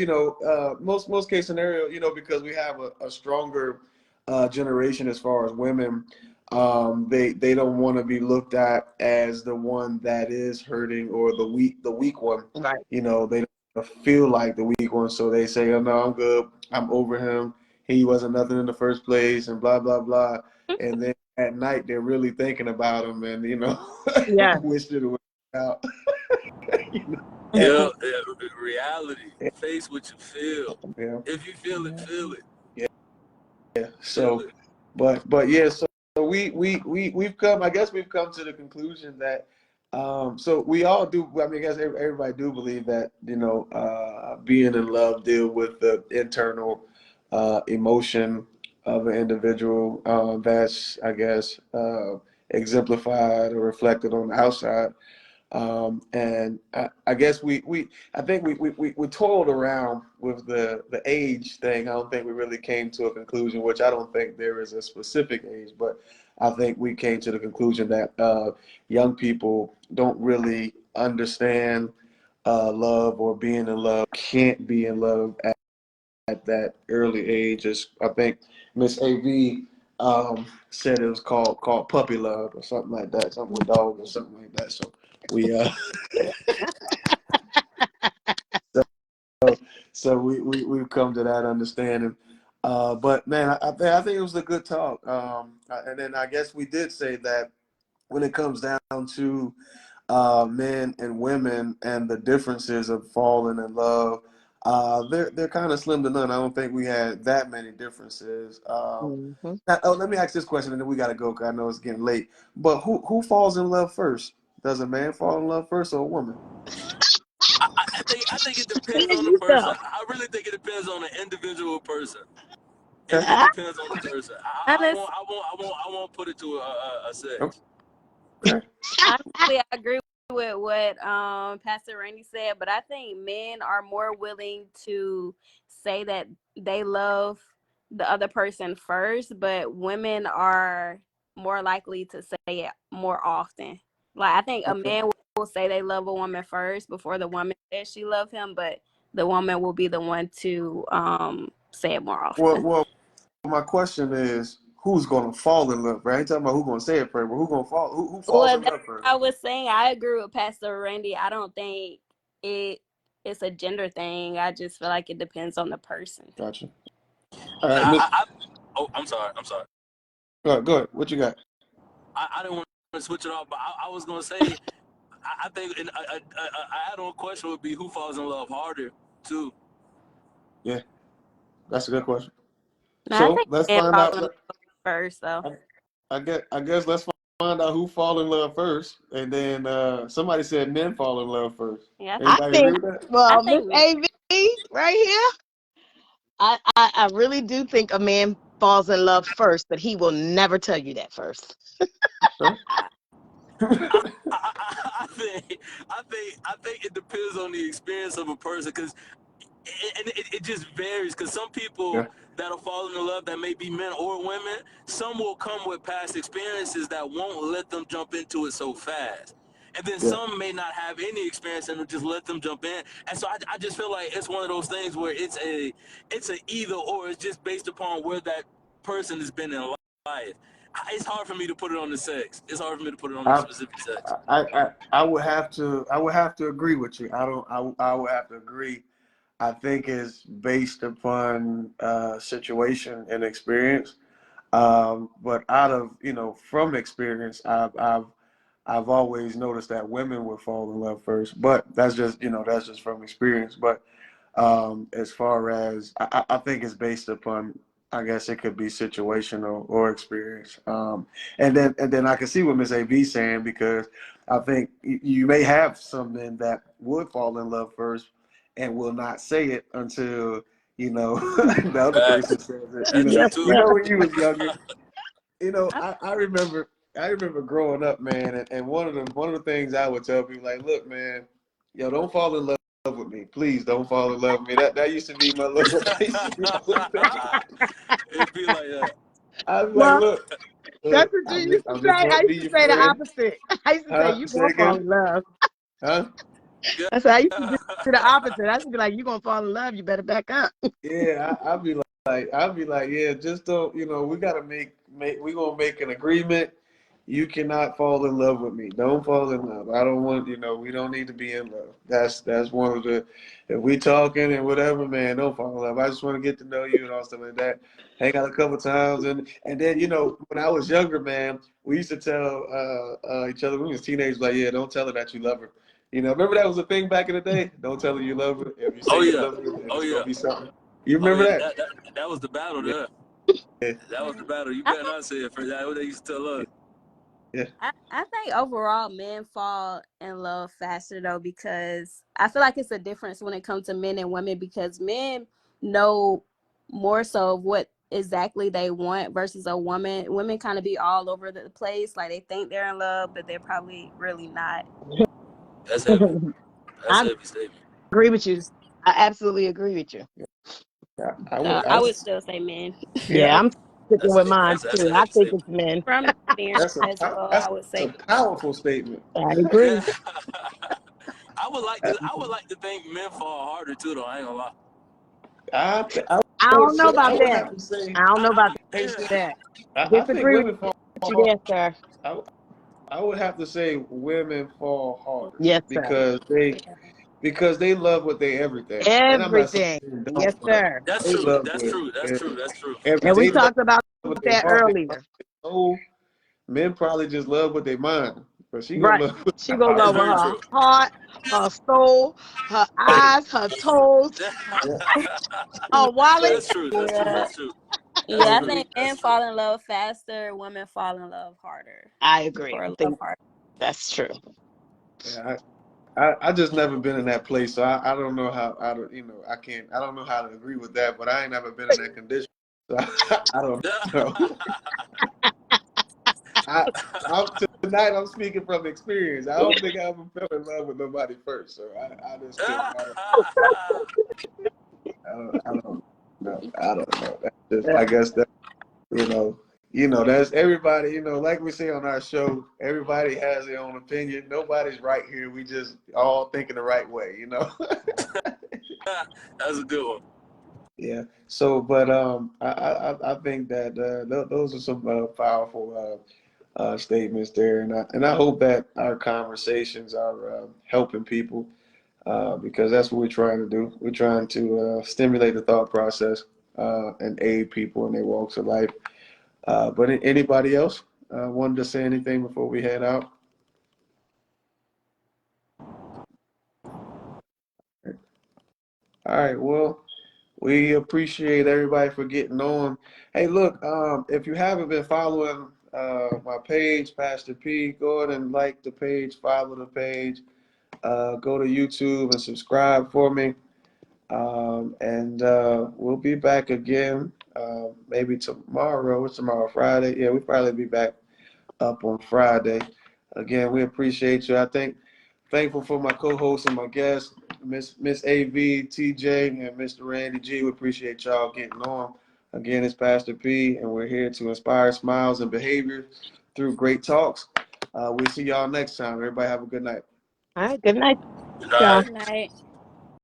most case scenario, because we have a stronger generation as far as women, they don't want to be looked at as the one that is hurting or the weak one. Right. They don't feel like the weak one, so they say, "Oh no, I'm good. I'm over him. He wasn't nothing in the first place," and blah blah blah. And then at night they're really thinking about him, and Yeah. wish it would out. You know? Yeah, reality. Face what you feel. Yeah. If you feel it, feel it. Yeah. Feel So, it. but yeah. So we've come. I guess we've come to the conclusion that. So we all do. I mean, I guess everybody do believe that being in love deal with the internal emotion of an individual. That's, I guess, exemplified or reflected on the outside. And I guess I think we toiled around with the age thing. I don't think we really came to a conclusion, which I don't think there is a specific age, but I think we came to the conclusion that young people don't really understand love or being in love, can't be in love at that early age. I think Miss AV said it was called puppy love or something like that, something with dogs or something like that. So we so we've come to that understanding. But man, I think it was a good talk. And then I guess we did say that when it comes down to men and women and the differences of falling in love, They're kind of slim to none. I don't think we had that many differences. Mhm. Let me ask this question, and then we gotta go, 'cause I know it's getting late. But who falls in love first? Does a man fall in love first or a woman? I think it There depends on the you person. go. I really think it depends on the individual person. Okay. It depends on the person. Honest, I won't put it to a sex. Okay. honestly, I agree with what Pastor Randy said, but I think men are more willing to say that they love the other person first, but women are more likely to say it more often. Like I think a Okay. man will say they love a woman first before the woman says she love him, but the woman will be the one to say it more often. Well, my question is, who's gonna fall in love? Right? I ain't talking about who's gonna say it first, but who gonna fall? Who falls Well, in that's love first? what I was saying. I agree with Pastor Randy. I don't think it it's a gender thing. I just feel like it depends on the person. Gotcha. All right, Miss. I'm sorry. Go ahead. What you got? I didn't want to switch it off, but I was gonna say I think an add-on question would be who falls in love harder too. Yeah, that's a good question. No, I So think let's men find fall out. in love first, though. I guess let's find out who fall in love first, and then somebody said men fall in love first. Yeah, I Anybody agree think, with that? I well, Miss think men. AV right here, I really do think a man falls in love first, but he will never tell you that first. Huh? I think it depends on the experience of a person because it just varies because some people Yeah, that'll fall in love that may be men or women, some will come with past experiences that won't let them jump into it so fast. And then yeah. some may not have any experience and will just let them jump in. And so I just feel like it's one of those things where it's a either or. It's just based upon where that person has been in life. It's hard for me to put it on the sex. It's hard for me to put it on the I, specific sex. I would have to agree with you. I would have to agree. I think it's based upon situation and experience. But out of from experience, I've always noticed that women would fall in love first. But that's just from experience. But as far as I think it's based upon, I guess it could be situational or experience. And then I can see what Miss AV saying, because I think you may have some men that would fall in love first and will not say it until the other person Facts. says it. That's true Yes, too. When you was younger, I, I remember growing up, man, and one of the things I would tell people, like, look, man, don't fall in love with me. Please don't fall in love with me. That used to be my little that used to be my little thing. It'd be like that. I was like, well, look, that's what you I'm used just to I'm say. just I gonna be used to your say the friend. opposite. I used to say, Huh? you Say gonna fall again? in love. Huh? That's what I used to do the opposite. I used to be like, you gonna fall in love, you better back up. Yeah, I'd be like, yeah, just don't, we gotta we gonna make an agreement. You cannot fall in love with me. Don't fall in love. I don't want, we don't need to be in love. That's one of the, if we talking and whatever, man, don't fall in love. I just want to get to know you and all stuff like that. Hang out a couple times, and then, when I was younger, man, we used to tell each other when we was teenagers, like, yeah, don't tell her that you love her. Remember that was a thing back in the day? Don't tell her you love her. If you say Oh you yeah. love her, then Oh it's gonna yeah. be something. You Oh remember yeah. that? That was the battle Yeah, there. yeah, That was the battle. You I better not say it first. That's what they used to tell us. yeah. I think overall men fall in love faster though, because I feel like it's a difference when it comes to men and women, because men know more so of what exactly they want versus a woman. Women kind of be all over the place, like they think they're in love, but they're probably really not. That's heavy. That's I a heavy statement. agree with you. I absolutely agree with you. Yeah, I So would, I would still say men. Yeah, yeah, I'm sticking with mine That's too. a I heavy think statement. it's men. From experience as well, I would that's a say powerful statement. I agree. I would like to think men fall harder too though. I ain't gonna lie. I, I I would don't know say, I about would that. have to say, I don't know about hey, sis, that. I think Disagree with women fall you hard. there, sir. I, I would have to say women fall harder Yes, sir. because they love what they everything. And I'm not saying Everything. men Yes, don't, but sir. That's they true. love That's what true. That's true. That's true. And we they love talked about what their that heart, they love earlier. their soul. Men probably just love what they mind. but she gonna Right. love with She her gonna heart. love It's with very her true. heart, her soul, her eyes, her toes. Yeah. Wally. That's true. That's true. Yeah. That's true. That's Yeah, I true. think That's men true. fall in love faster, women fall in love harder I agree. or I love think harder. that's true. Yeah, I just never been in that place, so I don't know how I don't I don't know how to agree with that, but I ain't never been in that condition, so I don't know. I tonight I'm speaking from experience. I don't think I ever fell in love with nobody first, so I just can't. I don't know. I don't know. That's just, I guess that that's everybody. Like we say on our show, everybody has their own opinion. Nobody's right here. We just all thinking the right way. That's a good one. Yeah. So, but I think that those are some powerful statements there, and I hope that our conversations are helping people because that's what we're trying to do. We're trying to stimulate the thought process and aid people in their walks of life. But anybody else wanted to say anything before we head out? All right. Well, we appreciate everybody for getting on. Hey, look, if you haven't been following my page, Pastor P, go ahead and like the page, follow the page, go to YouTube and subscribe for me. And we'll be back again maybe tomorrow. What's tomorrow? Friday? Yeah, we'll probably be back up on Friday. Again, we appreciate you. Thankful for my co-host and my guests, Miss AV, TJ, and Mr. Randy G. We appreciate y'all getting on. Again, it's Pastor P, and we're here to inspire smiles and behavior through great talks. We'll see y'all next time. Everybody have a good night. All right. Good night, Good y'all. night. Good night.